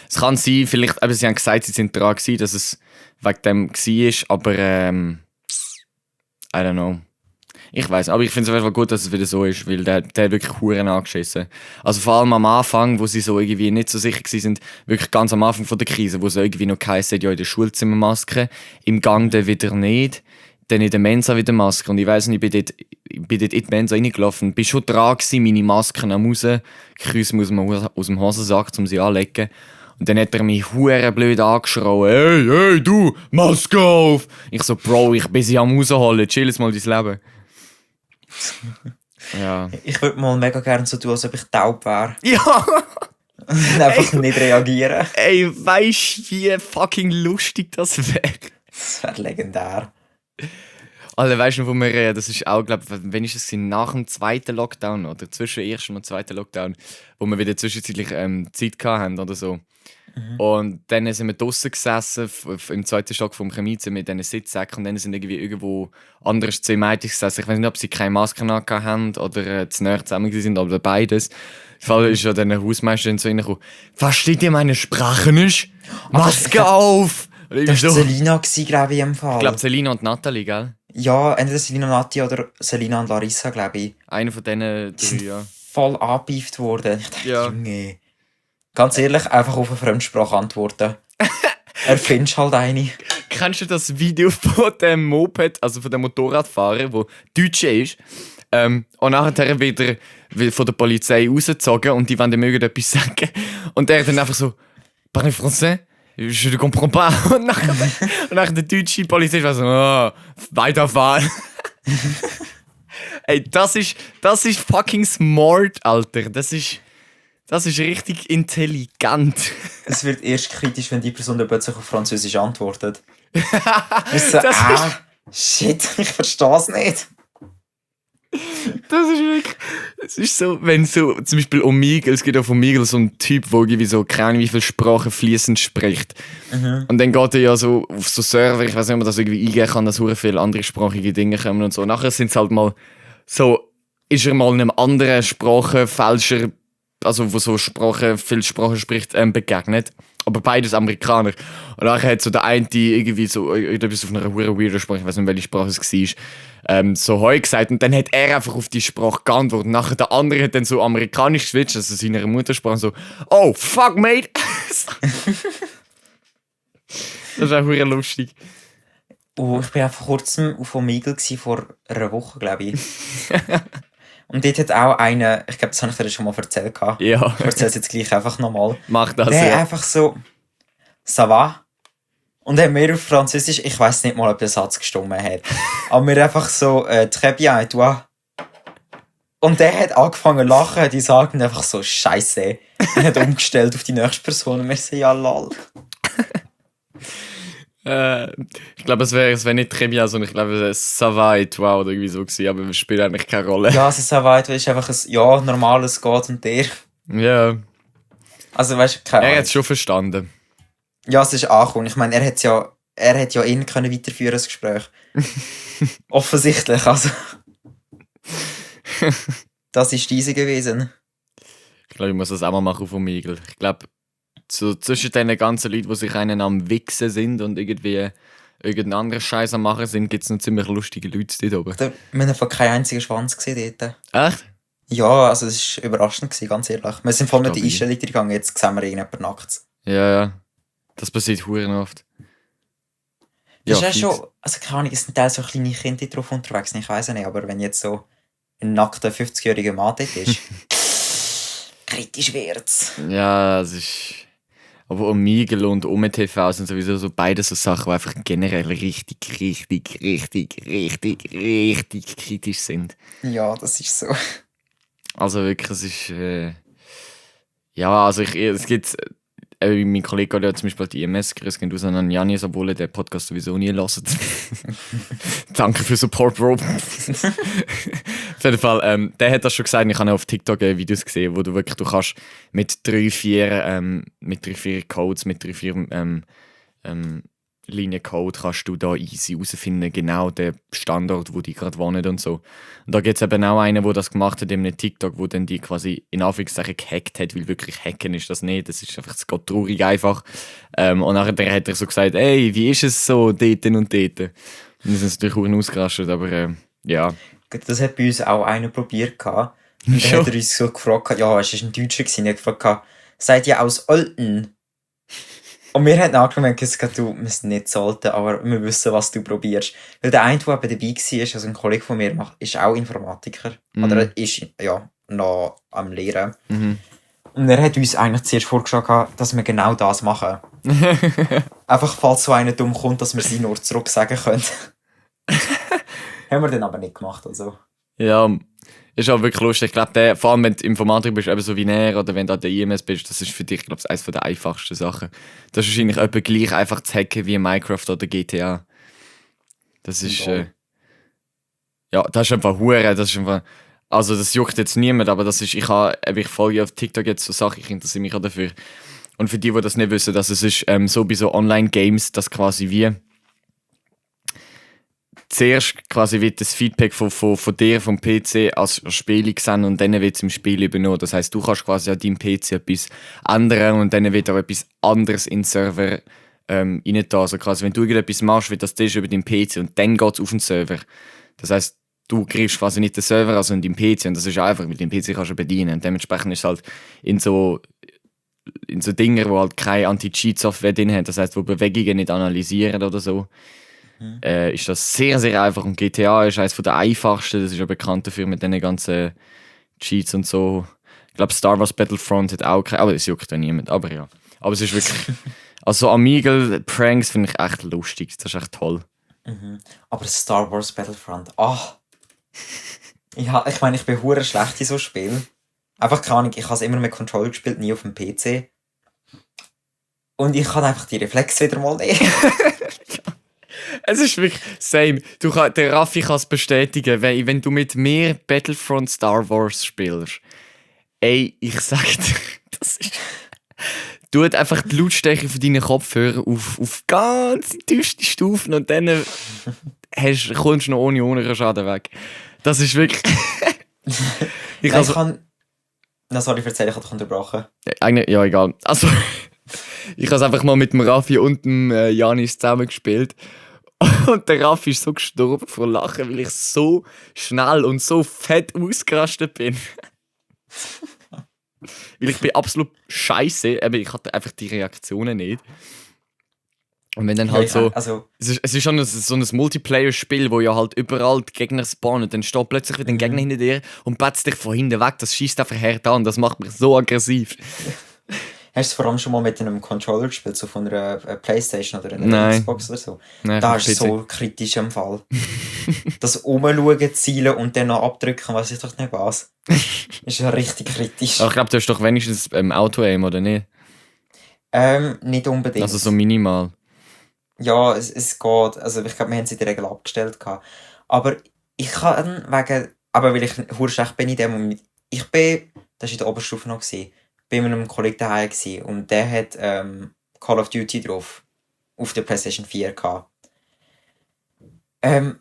Es kann sein, vielleicht, aber sie haben gesagt, sie sind dran gewesen, dass es wegen dem war, aber I don't know. Ich weiß, aber ich finde es auf jeden Fall gut, dass es wieder so ist, weil der hat wirklich Huren angeschissen. Also vor allem am Anfang, wo sie so irgendwie nicht so sicher waren, wirklich ganz am Anfang von der Krise, wo es irgendwie noch geheißen hat, ja, in der Schulzimmer Maske, im Gang dann wieder nicht, dann in der Mensa wieder Maske. Und ich weiss nicht, ich bin dort in die Mensa reingelaufen, bin schon dran gewesen, meine Masken am rauskreuzen aus dem Hosensack, um sie anzulegen. Und dann hat er mich hure blöd angeschrien. Hey, du, Maske auf! Ich so, Bro, ich bin sie am rausholen, chill jetzt mal dein Leben. Ja. Ich würde mal mega gerne so tun, als ob ich taub wäre. Ja! Und einfach nicht reagieren. Ey, weisst du, wie fucking lustig das wäre? Das wäre legendär. Alter, weißt du, wo wir, das ist auch, glaube ich, wenn ist es nach dem zweiten Lockdown oder zwischen ersten und zweiten Lockdown, wo wir wieder zwischenzeitlich Zeit hatten oder so. Und dann sind wir draussen gesessen, im zweiten Stock vom Chemiezimmer mit diesen Sitzsäcken und dann sind irgendwie irgendwo anders zwei Mädchen gesessen. Ich weiß nicht, ob sie keine Masken haben oder zu nahe zusammen sind oder beides. Auf jeden Fall ist ja dann eine Hausmeisterin zu ihnen gekommen. Versteht ihr meine Sprache nicht? Maske auf! Das war Selina, glaube ich, im Fall. Ich glaube, Selina und Nathalie, gell? Ja, entweder Selina und Nati oder Selina und Larissa, glaube ich. Einer von diesen drei, ja. Voll angebieft worden. Ich dachte, Ja. Junge. Ganz ehrlich, einfach auf eine Fremdsprache antworten. Erfindest halt eine. Kennst du das Video von dem Moped, also von dem Motorradfahrer, der Deutscher ist? Und nachher wieder von der Polizei rausgezogen und die wollen ihm irgendetwas sagen. Und er dann einfach so, «Parlez français? Je ne comprends pas.» Und nachher der deutsche Polizist war so, «Oh, weiterfahren.» Ey, das ist fucking smart, Alter. Das ist richtig intelligent. Es wird erst kritisch, wenn die Person dann plötzlich auf Französisch antwortet. Shit, ich verstehe es nicht. Das ist wirklich. Es ist so, wenn so, zum Beispiel Omegle, es gibt auch von Omegle so einen Typ, der irgendwie so, keine Ahnung, wie viele Sprachen fließend spricht. Und dann geht er ja so auf so Server, ich weiß nicht, ob man das irgendwie eingeben kann, dass sehr viele andere sprachige Dinge kommen und so. Nachher sind es halt mal so, ist er mal einem anderen Sprachenfälscher, also wo so viel Sprachen spricht, begegnet. Aber beides Amerikaner. Und nachher hat so der eine irgendwie so etwas auf einer weirden Sprache, ich weiß nicht, welche Sprache es war, so «Hoi» gesagt. Und dann hat er einfach auf die Sprache geantwortet. Und nachher der andere hat dann so amerikanisch geswitcht, also seiner Muttersprache, so «Oh, fuck, mate!» Das ist auch sehr lustig. Ich war vor kurzem auf Omegle, vor einer Woche, glaube ich. Und dort hat auch einer, ich glaube, das habe ich dir schon mal erzählt. Ja. Ich erzähle es jetzt gleich einfach nochmal. Mach das, der ja. einfach so, «Ça va?» Und er hat mir auf Französisch, ich weiss nicht mal, ob der Satz gestimmt hat, aber mir einfach so, «Très bien, et toi?» Und der hat angefangen zu lachen, die sagen einfach so, «Scheisse!» Er hat umgestellt auf die nächste Person und wir so, «Ja, lol.» Ich glaube, es wär nicht «Très bien», sondern ich glaube, es «Ça va et toi» oder irgendwie so gewesen, aber es spielt eigentlich keine Rolle. Ja, also «Ça va et toi» ist einfach ein «Ja, normales geht und der.» Ja. Also weißt du, keine Er Ahnung. hat es schon verstanden. Ja, es ist angekommen. Ich meine, er hat ja ihn können weiterführen, das Gespräch. Offensichtlich, also. Das ist diese gewesen. Ich glaube, ich muss das auch mal machen auf Omegle. Ich glaube, so zwischen den ganzen Leuten, die sich einen am Wichsen sind und irgendwie irgendeinen anderen Scheiß am machen sind, gibt es noch ziemlich lustige Leute dort oben. Wir haben einfach keinen einzigen Schwanz gesehen dort. Echt? Ja, also es war überraschend, ganz ehrlich. Wir sind voll mit der Stabil. Einstellung gegangen, jetzt sehen wir irgendjemanden nackt. Ja. Das passiert verdammt oft. Das ist ja fix. schon, also keine Ahnung, es sind teilweise so kleine Kinder die drauf unterwegs sind, ich weiss nicht, aber wenn jetzt so ein nackter 50-jähriger Mann dort ist, kritisch wird's. Ja, es ist... Aber Omegle und OmeTV sind sowieso so beide so Sachen, die einfach generell richtig kritisch sind. Ja, das ist so. Also wirklich, es ist... ja, also es gibt... mein Kollege hat ja zum Beispiel die IMS, grüß gehen raus an Janis, obwohl er den Podcast sowieso nie hört. Danke für Support, Bro. Auf jeden Fall, der hat das schon gesagt, ich habe auch auf TikTok Videos gesehen, wo du wirklich, du kannst mit 3-4 Codes, mit 3-4 Linien Code kannst du da easy herausfinden, genau den Standort, wo die gerade wohnen und so. Und da gibt es eben auch einen, der das gemacht hat, in einem TikTok, wo dann die quasi in Anführungszeichen gehackt hat, weil wirklich hacken ist das nicht, das ist einfach, es geht traurig einfach. Und nachher hat er so gesagt, ey, wie ist es so, dort und dort? Und dann sind sie natürlich auch ausgerastet, aber ja. Das hat bei uns auch einer probiert. Und dann hat er uns so gefragt, ja, es war ein Deutscher, er hat gefragt, seid ihr aus Olten? Und wir haben angemerkt, wir sind nicht Solten, aber wir wissen, was du probierst. Weil der eine, der eben dabei war, also ein Kollege von mir, ist auch Informatiker. Oder ist ja noch am Lehren. Und er hat uns eigentlich zuerst vorgeschlagen, dass wir genau das machen. Einfach, falls so einer dumm kommt, dass wir sie nur zurück sagen können. Haben wir dann aber nicht gemacht. Also. Ja, ist auch wirklich lustig. Ich glaube, vor allem wenn du Informatiker bist, eben so wie er oder wenn du an der IMS bist, das ist für dich, glaube ich, eines der einfachsten Sachen. Das ist wahrscheinlich etwa gleich einfach zu hacken wie Minecraft oder GTA. Das ist, ja, das ist einfach Hure, das ist einfach, also das juckt jetzt niemand, aber das ist, ich folge auf TikTok jetzt so Sachen, ich interessiere mich auch dafür. Und für die das nicht wissen, dass es ist so bei so Online-Games, dass quasi wie zuerst quasi wird das Feedback von dir, vom PC, als Spiel gesehen und dann wird es im Spiel übernommen. Das heisst, du kannst quasi an deinem PC etwas ändern und dann wird auch etwas anderes in den Server rein da. Also quasi, wenn du irgendetwas machst, wird das über deinen PC und dann geht es auf den Server. Das heisst, du kriegst quasi nicht den Server, also in deinem PC und das ist einfach, weil dein PC kannst du bedienen. Und dementsprechend ist es halt in so Dinger, wo halt keine Anti-Cheat-Software drin haben, das heisst, wo Bewegungen nicht analysieren oder so. Ist das sehr, sehr einfach. Und GTA ist eines der einfachsten. Das ist ja bekannt dafür mit diesen ganzen Cheats und so. Ich glaube, Star Wars Battlefront hat auch keine, aber es juckt ja niemand. Aber ja. Aber es ist wirklich. Also, Amigal-Pranks finde ich echt lustig. Das ist echt toll. Aber Star Wars Battlefront, ich meine, ich bin hure schlecht in so Spielen. Einfach keine Ahnung, ich habe es immer mit Controller gespielt, nie auf dem PC. Und ich kann einfach die Reflexe wieder mal nehmen. Es ist wirklich same. Der Raffi kann es bestätigen, wenn du mit mir Battlefront Star Wars spielst. Ey, ich sag dir, das ist... Du hast einfach die Lautstärke von deinen Kopfhörern auf ganz tiefste Stufen und dann kommst du noch ohne Schaden weg. Das ist wirklich... Sorry, erzähl, ich habe dich unterbrochen. Ja, egal. Also, ich habe es einfach mal mit dem Raffi und dem Janis zusammen gespielt. Und der Raffi ist so gestorben vor Lachen, weil ich so schnell und so fett ausgerastet bin. Weil ich bin absolut scheiße, aber ich hatte einfach die Reaktionen nicht. Und wenn dann halt es ist schon so ein Multiplayer-Spiel, wo ja halt überall die Gegner spawnen, dann steht plötzlich wieder ein Gegner hinter dir und petzt dich von hinten weg, das schießt einfach hart an, das macht mich so aggressiv. Hast du vor allem schon mal mit einem Controller gespielt, so von einer Playstation oder einer Xbox oder so? Nein, das ist so kritisch im Fall. Das Umschauen, Zielen und dann noch abdrücken, weiß ich doch nicht was. Ist ja richtig kritisch. Aber ich glaube, du hast doch wenigstens Auto-Aim, oder nicht? Nicht unbedingt. Also so minimal. Ja, es geht. Also ich glaube, wir haben es in der Regel abgestellt. Aber ich kann weil ich hure schlecht bin in dem Moment. Das war in der Oberstufe noch, bei einem Kollegen daheim gsi und der hat Call of Duty drauf auf der PlayStation 4 gehabt. Er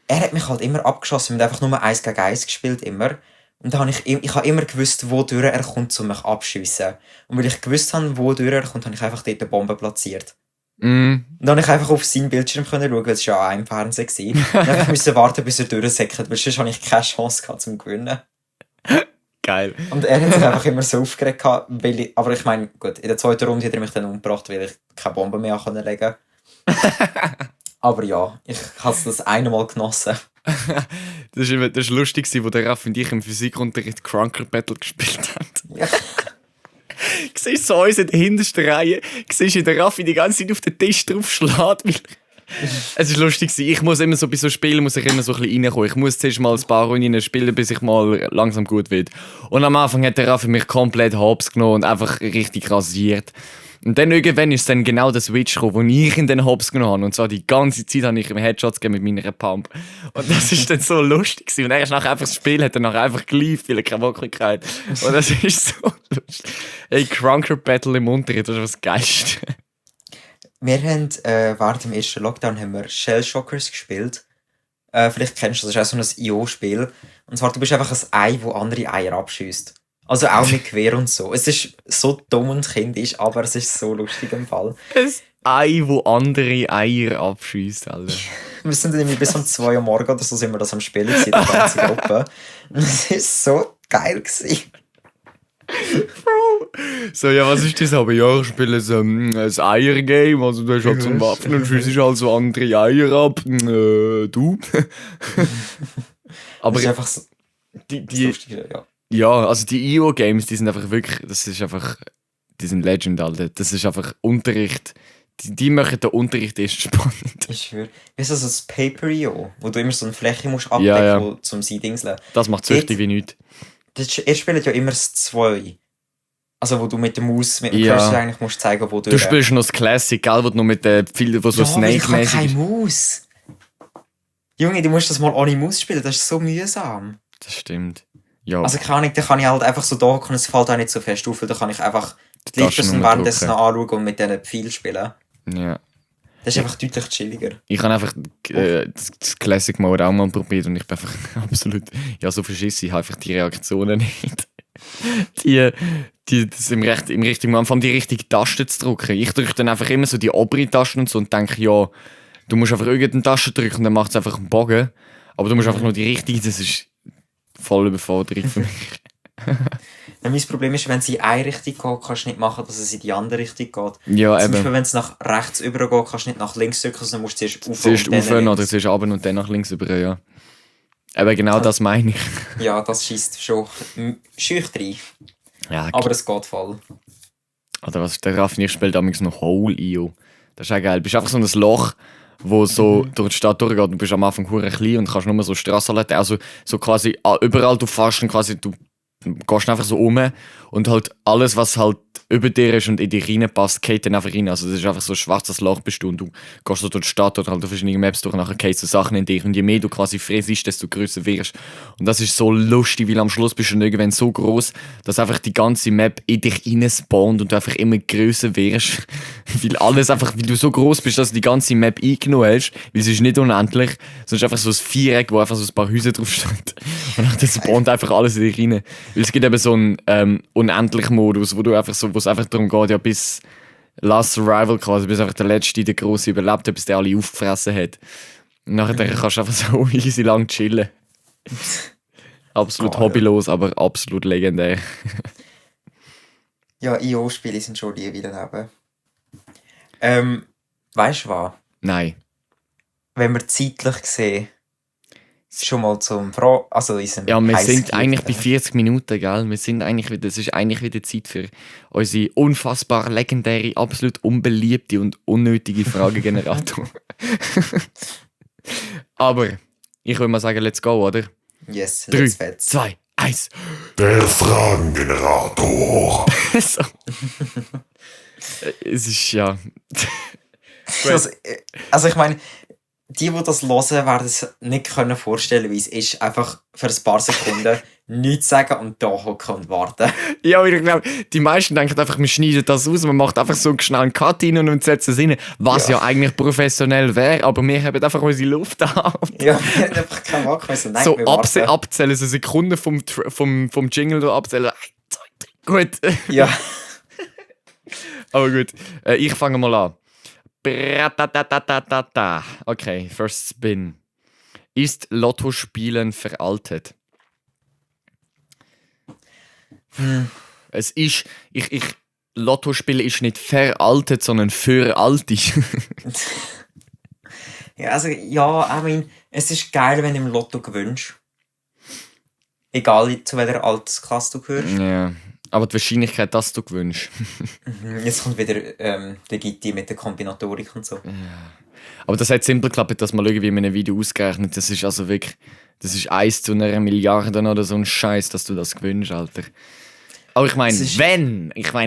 hat mich halt immer abgeschossen, wir haben einfach nur 1 gegen 1 gespielt immer. Und da habe ich habe immer gewusst, wodurch er kommt, um mich abschiessen. Und weil ich gewusst habe, wodurch er kommt, habe ich einfach dort eine Bombe platziert. Und dann konnte ich einfach auf seinen Bildschirm schauen, weil es ja auch im Fernsehen war. Und einfach musste warten, bis er durchsäckert, weil sonst hatte ich keine Chance gehabt, zum Gewinnen. Geil. Und er hat sich einfach immer so aufgeregt, aber ich meine, gut, in der zweiten Runde hat er mich dann umgebracht, weil ich keine Bombe mehr legen konnte. Aber ja, ich habe das eine Mal genossen. Das war lustig, wo der Raff und ich im Physikunterricht Crunker Battle gespielt haben. Ja. siehst so uns in der hintersten Reihe, siehst in der Raffi die ganze Zeit auf den Tisch draufschlägt. Es ist lustig gewesen. Ich muss immer so bei so Spielen muss ich immer so ein bisschen reinkommen. Ich muss zuerst mal ein paar Runden spielen, bis ich mal langsam gut wird. Und am Anfang hat der Raffi mich komplett hops genommen und einfach richtig rasiert. Und dann irgendwann ist dann genau der Switch gekommen, wo ich in den Hops genommen habe. Und zwar die ganze Zeit habe ich ihm Headshots gegeben mit meiner Pump. Und das ist dann so lustig gewesen. Und er ist nachher einfach das Spiel, hat er nachher einfach geliebt, weil er keine Möglichkeit. Und das ist so lustig. Ey, Crunker Battle im Unterricht, das ist das Geilste. Wir haben während dem ersten Lockdown haben wir Shell Shockers gespielt. Vielleicht kennst du das, das ist auch so ein IO-Spiel. Und zwar, du bist einfach ein Ei, wo andere Eier abschießt. Also auch mit Gewehr und so. Es ist so dumm und kindisch, aber es ist so lustig im Fall. Ein Ei, wo andere Eier abschießt, Alter. Wir sind dann irgendwie bis um 2 Uhr morgens oder so sind wir das am Spielen gewesen, die ganze Gruppe. Und es war so geil gewesen. So, ja, was ist das aber? Ja, ich spiele ein Eier-Game, also du hast halt so ein Waffen und schießt halt so andere Eier ab. Du? Aber Das ist einfach so die lustig, ja. ja, also die IO-Games, die sind einfach wirklich, das ist einfach, die sind Legend, Alter. Das ist einfach Unterricht. Die machen den Unterricht erst spannend. Ich schwöre. Weißt du, so das Paper-IO, wo du immer so eine Fläche musst abdecken Ja. musst, zum Seedingseln. Das macht süchtig wie nichts. Ihr spielt ja immer das 2. Also wo du mit der Maus, mit dem Ja. Cursor eigentlich musst zeigen, wo Du spielst noch das Classic, gell, wo du noch mit den viel, wo so ja, aber ich habe Snake-mäßig keine ist. Maus. Junge, du musst das mal ohne Maus spielen, das ist so mühsam. Das stimmt. Ja, Also keine Ahnung, da kann ich halt einfach so da hocken und es fällt auch nicht so fest auf, weil da kann ich einfach die Tasten Lichters währenddessen noch anschauen und mit diesen Pfeilen spielen. ja. Das ist einfach deutlich chilliger. Ich habe einfach das Classic Mode auch mal probiert und ich bin einfach absolut ja, so verschissen. Ich habe einfach die Reaktionen nicht. Das im richtigen Moment, vor allem die richtige Taste zu drücken. Ich drücke dann einfach immer so die obere Taste und so und denke, ja, du musst einfach irgendeine Taste drücken und dann macht es einfach einen Bogen. Aber du musst einfach nur die richtige, das ist voll Überforderung für mich. Ja, mein Problem ist, wenn es in eine Richtung geht, kannst du nicht machen, dass es in die andere Richtung geht. Ja, Zum Beispiel, eben. wenn es nach rechts übergeht, kannst du nicht nach links drücken, sondern musst zuerst auf Zuerst und dann rauf oder links. zuerst runter und dann nach links über, ja. Eben genau das meine ich. Ja, das schießt schon schüchtern, Ja, aber es geht voll. oder was der Raffi spielt damals noch Hole-IO. Das ist auch geil. Du bist einfach so ein Loch, wo so durch die Stadt durchgeht. Du bist am Anfang hure klein und kannst nur so Strassen leiten. Also so quasi überall du fährst und quasi du gehst einfach so um und halt alles, was halt über dir ist und in dich reinpasst, geht dann einfach rein. Also das ist einfach so ein schwarzes Loch bist du und du gehst so durch die Stadt oder halt durch verschiedene Maps durch, nachher gehst so Sachen in dich und je mehr du quasi frässt, desto größer wirst. Und das ist so lustig, weil am Schluss bist du irgendwann so groß, dass einfach die ganze Map in dich rein spawnt und du einfach immer größer wirst. Weil alles einfach, weil du so groß bist, dass du die ganze Map eingenommen hast, weil es ist nicht unendlich, sondern es ist einfach so ein Viereck, wo einfach so ein paar Häuser draufsteht. Und dann spawnt einfach alles in dich rein. Weil es gibt eben so einen unendlichen Modus, wo du einfach so, wo es einfach darum geht, ja, bis Last Survival quasi, bis einfach der Letzte, der Grosse überlebt hat, bis der alle aufgefressen hat. Und nachher kannst du einfach so easy lang chillen. Absolut Geil. hobbylos, aber absolut legendär. Ja, IO-Spiele sind schon die wieder weißt du was? Nein. Wenn wir zeitlich sehen, schon mal zum also in Ja, wir sind eigentlich bei 40 Minuten, gell? Wir sind eigentlich wieder, es ist eigentlich wieder Zeit für unsere unfassbar legendäre, absolut unbeliebte und unnötige Fragegenerator. Aber ich würde mal sagen, let's go, oder? Yes, 3, let's fetz. 2, 1. Der Fragengenerator. So. Es ist ja. Also ich meine, die das hören, werden es nicht können vorstellen, wie es ist, einfach für ein paar Sekunden nichts sagen und da hocken und warten. Ja, ich glaube, die meisten denken einfach, man schneidet das aus, man macht einfach so schnell einen Cut rein und setzt es rein, was ja eigentlich professionell wäre, aber wir haben einfach unsere Luft an. Ja, wir haben einfach keinen Bock mehr. So, nein, So wir warten. abzählen, so Sekunden vom Jingle da abzählen. 1, 2, 3. Gut. Ja, Aber gut, ich fange mal an. Bratatatatata. Okay, first spin. Ist Lottospielen veraltet? Es ist, Lottospiel ist nicht veraltet, sondern veraltet. ja, also ja, I mean, es ist geil, wenn du im Lotto gewinnst. Egal zu welcher Altersklasse du gehörst. Ja, Aber die Wahrscheinlichkeit, dass du gewinnst. Jetzt kommt wieder der Gitti mit der Kombinatorik und so. Aber das hat simpel geklappt, dass man irgendwie in einem Video ausgerechnet. Das ist also wirklich, das ist 1 zu einer Milliarde oder so ein Scheiß, dass du das gewinnst, Alter. Aber ich meine,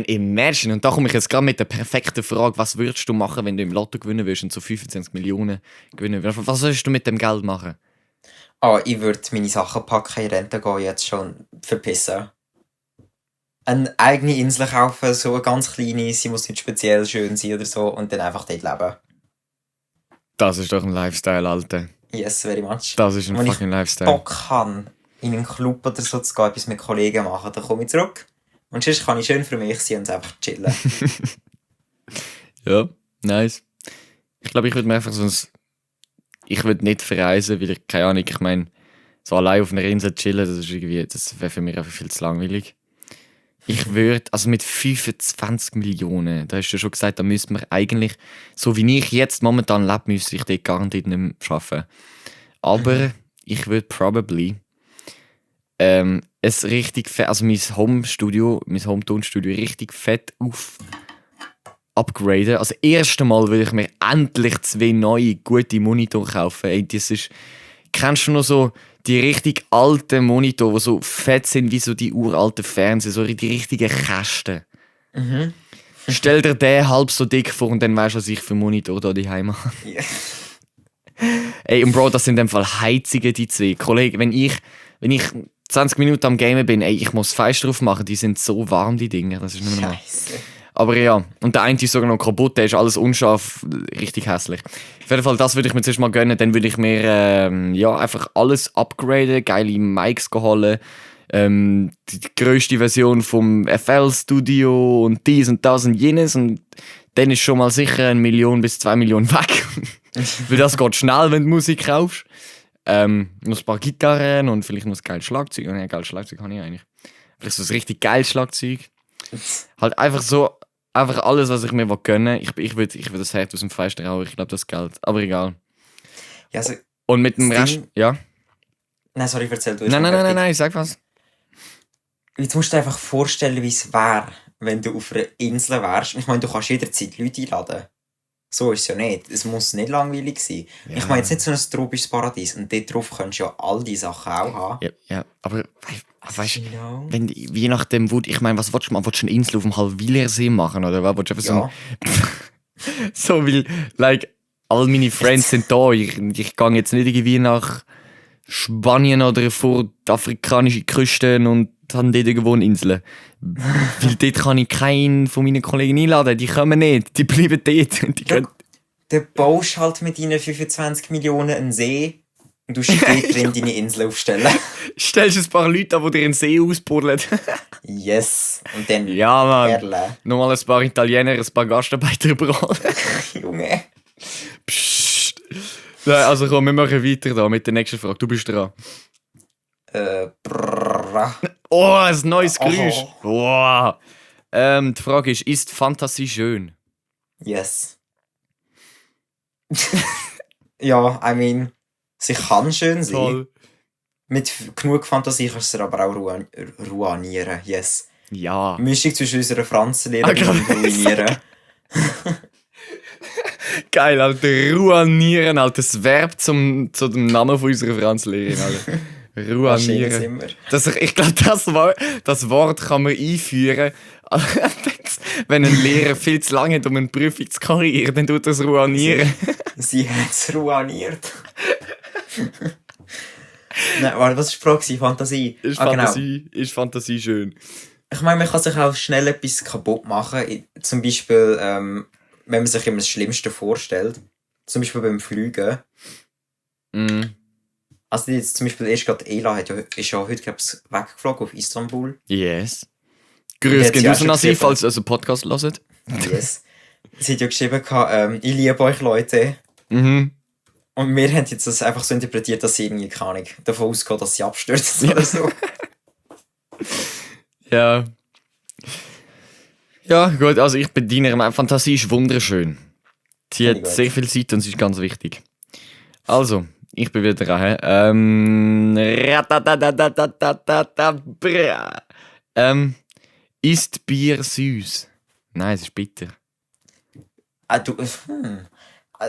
imagine, und da komme ich jetzt gerade mit der perfekten Frage, was würdest du machen, wenn du im Lotto gewinnen würdest und so 25 Millionen gewinnen würdest? Was würdest du mit dem Geld machen? Ich würde meine Sachen packen, in Rente gehen, jetzt schon verpissen. Eine eigene Insel kaufen, so eine ganz kleine, sie muss nicht speziell schön sein oder so, und dann einfach dort leben. Das ist doch ein Lifestyle, Alter. Yes, very much. Das ist ein Wenn fucking ich Lifestyle. Bock habe, in einen Club oder so zu gehen, etwas mit Kollegen machen, dann komme ich zurück. Und sonst kann ich schön für mich sein und einfach chillen. Ja, nice. Ich glaube, ich würde mir einfach ich würde nicht verreisen, weil ich, keine Ahnung, ich meine, so allein auf einer Insel chillen, das wäre für mich einfach viel zu langweilig. Ich würde, also mit 25 Millionen, da hast du ja schon gesagt, da müsste man eigentlich, so wie ich jetzt momentan lebe, müsste ich dort garantiert nicht mehr arbeiten. Aber ich würde probably es richtig fett, also mein Home-Tonstudio richtig fett upgraden. Also erste Mal würde ich mir endlich 2 neue, gute Monitore kaufen. Ey, das ist, kennst du noch so die richtig alten Monitore, die so fett sind wie so die uralten Fernseher, so die richtigen Kästen? Mhm. Stell dir den halb so dick vor und dann weißt du, was ich für Monitor da daheim habe. Ja. Ey, und Bro, das sind in dem Fall Heizungen, die 2. Kollege, wenn ich 20 Minuten am Gamen bin, ey, ich muss Fleisch drauf machen, die sind so warm, die Dinger, das ist nicht mehr normal. Scheiße. Aber ja, und der eine ist sogar noch kaputt, der ist alles unscharf, richtig hässlich. Auf jeden Fall, das würde ich mir zuerst mal gönnen, dann würde ich mir einfach alles upgraden, geile Mics holen, die grösste Version vom FL Studio und dies und das und jenes, und dann ist schon mal sicher 1 Million bis 2 Millionen weg. Weil das geht schnell, wenn du Musik kaufst. Noch ein paar Gitarren und vielleicht noch ein geiles Schlagzeug. Ja, ein geiles Schlagzeug habe ich eigentlich. Vielleicht so ein richtig geiles Schlagzeug. Halt einfach alles, was ich mir gönnen will. Ich würd das Herz aus dem Fleisch rauen, ich glaube, das Geld. Aber egal. Ja, also, Und mit dem das Rest, Ding- ja? nein, sorry, erzähl du. Nein, sag was. Jetzt musst du dir einfach vorstellen, wie es wäre, wenn du auf einer Insel wärst. Ich meine, du kannst jederzeit Leute einladen. So ist es ja nicht. Es muss nicht langweilig sein. Ja. Ich meine jetzt nicht so ein tropisches Paradies. Und dort drauf kannst du ja all die Sachen auch haben. Ja, aber weißt du, You know? je nachdem, wo, ich meine, was willst du machen? Willst du eine Insel auf dem Halwilersee machen? Oder was? Willst du einfach Ja. so, weil, all meine Friends sind da. Ich gehe jetzt nicht irgendwie nach Spanien oder vor die afrikanische Küste und habe dort irgendwo eine Insel. Weil dort kann ich keinen von meinen Kollegen einladen. Die kommen nicht. Die bleiben dort. Die können... Dann baust du halt mit deinen 25 Millionen einen See und du dort drin deine Insel aufstellen. Stellst du ein paar Leute an, die dir einen See ausbuddeln. Yes. Und dann Ja, Mann. Perle. Nochmal ein paar Italiener, ein paar Gastarbeiter überall. Junge. Psst. Nein, also komm, wir machen weiter da mit der nächsten Frage. Du bist dran. Brrrra. Oh, ein neues Geräusch. Oh. Wow. Die Frage ist Fantasie schön? Yes. Ja, I mean, sie kann schön sein. Mit genug Fantasie kannst du sie aber auch ruinieren. Yes. Ja. Mischung zwischen unserer Franzlehrerin Ah, und ruinieren. Geil, Alter. Ruinieren, Alter. Das Verb zu dem Namen von unserer Franzlehrerin, Alter. Maschinen Ruinieren. sind wir. Ich glaube, das Wort kann man einführen. Wenn ein Lehrer viel zu lange hat, um eine Prüfung zu korrigieren, dann tut das ruinieren. Sie hat es ruiniert. Nein, warte, was war die Frage? Fantasie. Ist Genau. Fantasie schön? Ich meine, man kann sich auch schnell etwas kaputt machen. Zum Beispiel, wenn man sich immer das Schlimmste vorstellt. Zum Beispiel beim Fliegen. Mm. Also jetzt zum Beispiel erst gerade Ela ist ja heute, glaube ich, weggeflogen auf Istanbul. Yes. Die Grüß hat gehen sie auch raus, schon Nasi, geschrieben. falls ihr also einen Podcast hört. Yes. Sie hat ja geschrieben, ich liebe euch, Leute. Mhm. Und wir haben jetzt das einfach so interpretiert, dass sie irgendwie, keine Ahnung, davon ausgeht, dass sie abstürzt Ja. oder so. Ja. Ja, gut, also ich bediene meine Fantasie ist wunderschön. Sie Finde hat ich gut. sehr viel Zeit und sie ist ganz wichtig. Also, ich bin wieder dran. Ist Bier süß? Nein, es ist bitter.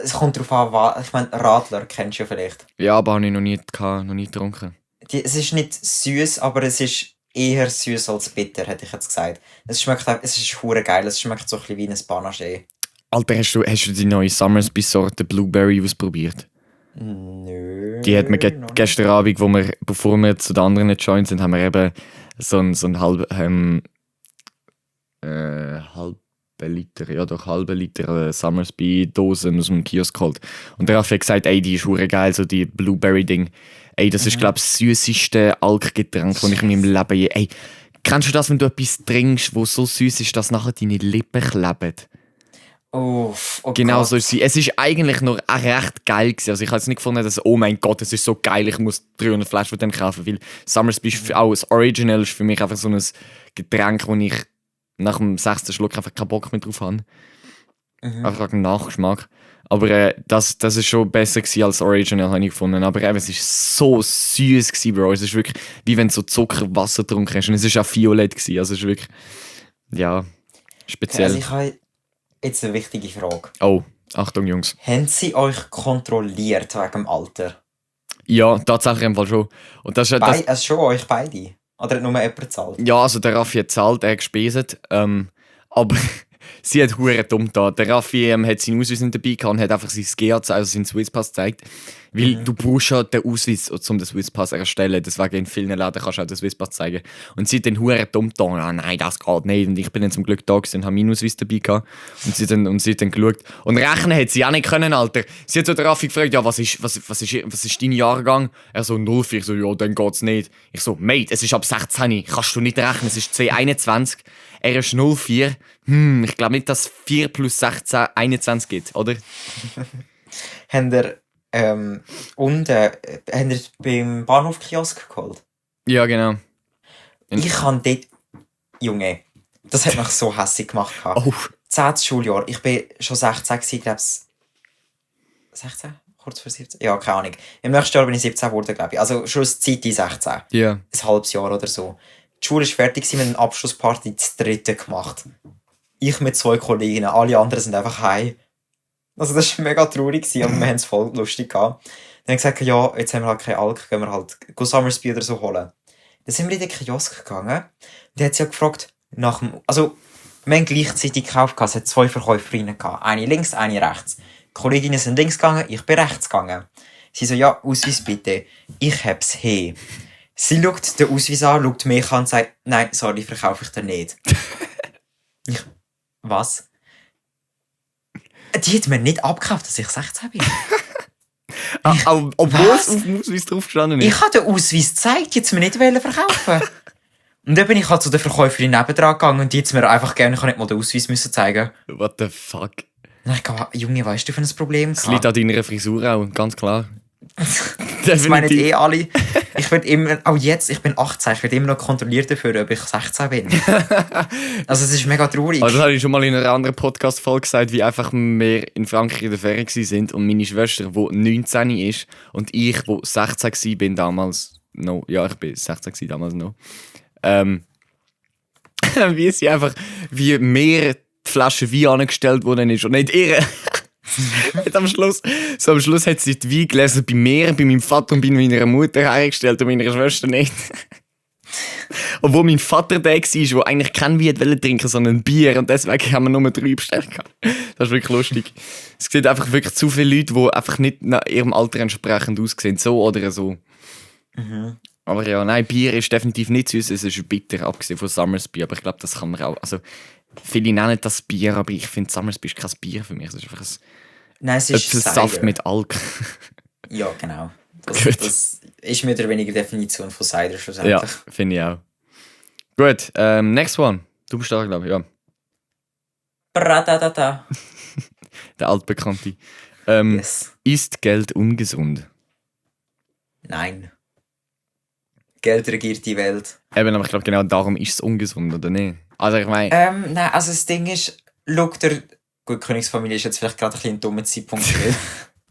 Es kommt darauf an, was. Ich meine, Radler kennst du ja vielleicht. Ja, aber habe ich noch nie getrunken. Es ist nicht süß, aber es ist eher süß als bitter, hätte ich jetzt gesagt. Es ist hure geil. Es schmeckt so ein bisschen wie ein Panache. Alter, hast du die neue Summersby-Sorte Blueberry ausprobiert? Nö. Die hat mir gestern Abend, bevor wir zu den anderen Joints sind, haben wir eben so ein halben Liter Summersby-Dosen aus dem Kiosk geholt. Und der Raffi hat gesagt, ey, die ist hure geil, so die Blueberry-Ding. Ey, das ist, glaube ich, das süßeste Alkgetränk, das ich in meinem Leben ey, kennst du das, wenn du etwas trinkst, wo so süß ist, dass nachher deine Lippen kleben? Oh Genau Gott. so ist sie. Es ist eigentlich noch auch recht geil gewesen. Also ich habe jetzt nicht gefunden, dass oh mein Gott, es ist so geil, ich muss 300 Flaschen von dem kaufen, weil Summersby ist auch das Original ist für mich einfach so ein Getränk, wo ich nach dem 6. Schluck einfach keinen Bock mehr drauf habe. Einfach einen Nachgeschmack. Aber das ist schon besser gewesen als Original, habe ich gefunden. Aber eben, es ist so süß gewesen, Bro. Es ist wirklich, wie wenn du so Zuckerwasser getrunken hast. Und es ist auch violett gewesen. Also es ist wirklich, ja, speziell. Also ich habe jetzt eine wichtige Frage. Oh, Achtung, Jungs. Haben sie euch kontrolliert wegen dem Alter? Ja, tatsächlich im Fall schon. Und das ist Also schon euch beide? Oder hat nur jemand gezahlt? ja, also der Raffi hat gezahlt, er hat gespeset. Aber sie hat hure dumm da. Der Raffi hat seinen Ausweis nicht dabei gehabt und hat einfach sein GA, also seinen Swisspass gezeigt. Weil du brauchst ja den Ausweis, um den Swisspass zu erstellen. Deswegen in vielen Läden kannst du auch den Swisspass zeigen. Und sie hat dann hure dumm da. Ah, nein, das geht nicht. Und ich bin dann zum Glück da gewesen und habe meinen Ausweis dabei gehabt. Und sie hat dann geschaut. Und rechnen hat sie auch nicht können, Alter. Sie hat so den Raffi gefragt, ja, was ist dein Jahrgang? Er so 04. Ich so, ja, dann geht's nicht. Ich so, Mate, es ist ab 16. Kannst du nicht rechnen, es ist 2021. Er ist 04. Ich glaube nicht, dass 4 plus 16 21 gibt, oder? Habt ihr beim Bahnhof-Kiosk geholt? Ja, genau. Ich habe dort... Junge, das hat mich so hässlich gemacht. Oh. 10. Schuljahr. Ich bin schon 16 gewesen, glaube ich. 16? Kurz vor 17? Ja, keine Ahnung. Im nächsten Jahr bin ich 17 geworden, glaube ich. Also schon eine Zeit in 16. Ja. Ein halbes Jahr oder so. Die Schule war fertig, wir haben eine Abschlussparty zu dritten gemacht. Ich mit 2 Kolleginnen, alle anderen sind einfach heim. Also das war mega traurig, aber wir haben es voll lustig gehabt. Dann haben wir gesagt, ja, jetzt haben wir halt keinen Alk, gehen wir halt Summersby oder so holen. Dann sind wir in den Kiosk gegangen und dann hat sie ja gefragt, also wir haben gleichzeitig gekauft, es hat 2 Verkäuferinnen gehabt. Eine links, eine rechts. Die Kolleginnen sind links gegangen, ich bin rechts gegangen. Sie so, ja, Ausweis bitte. Ich hab's he. Sie schaut den Ausweis an, schaut mich an und sagt, nein, sorry, verkaufe ich dir nicht. Was? Die hat mir nicht abgekauft, dass ich 16 bin. Obwohl es auf dem Ausweis drauf gestanden ist. Ich habe den Ausweis gezeigt, die hat es mir nicht verkaufen. Und dann bin ich halt zu der Verkäuferin nebendran gegangen und die hat es mir einfach gerne, ich habe nicht mal den Ausweis müssen zeigen. What the fuck? Und ich dachte, Junge, weißt du für ein Problem? Es liegt an deiner Frisur auch, ganz klar. Das meinen alle. Ich werde immer, auch jetzt, ich bin 18, ich werde immer noch kontrolliert dafür, ob ich 16 bin. Also es ist mega traurig. Also das habe ich schon mal in einer anderen Podcast-Folge gesagt, wie einfach wir in Frankreich in der Ferien waren und meine Schwester, die 19 ist und ich, die 16 war damals noch. Ja, ich bin 16 damals noch. Wie sie einfach, wie mehr die Flasche Wein angestellt worden ist und nicht ihre. am Schluss hat sie die Weingläser bei mir, bei meinem Vater und bei meiner Mutter hergestellt und meiner Schwester nicht. Obwohl mein Vater der war, der eigentlich kein Wein trinken wollte, sondern Bier. Und deswegen haben wir nur 3 bestellt. Das ist wirklich lustig. Es gibt einfach wirklich zu viele Leute, die einfach nicht nach ihrem Alter entsprechend aussehen. So oder so. Aber ja, nein, Bier ist definitiv nicht süß. Es ist bitter, abgesehen von Summersby. Aber ich glaube, das kann man auch... Also, viele nennen das Bier, aber ich finde, Summersby ist kein Bier für mich. Es ist einfach Nein, es ist Saft Cider. mit Alk. Ja, genau. Das ist mehr oder weniger Definition von Cider schlussendlich. Ja, finde ich auch. Gut, next one. Du bist da, glaube ich, ja. Bradadada. Der altbekannte. Yes. Ist Geld ungesund? Nein. Geld regiert die Welt. Eben, aber ich glaube, genau darum ist es ungesund, oder nicht? Also ich meine... Nein, also das Ding ist, gut, Königsfamilie ist jetzt vielleicht gerade ein bisschen ein dummer Zeitpunkt, weil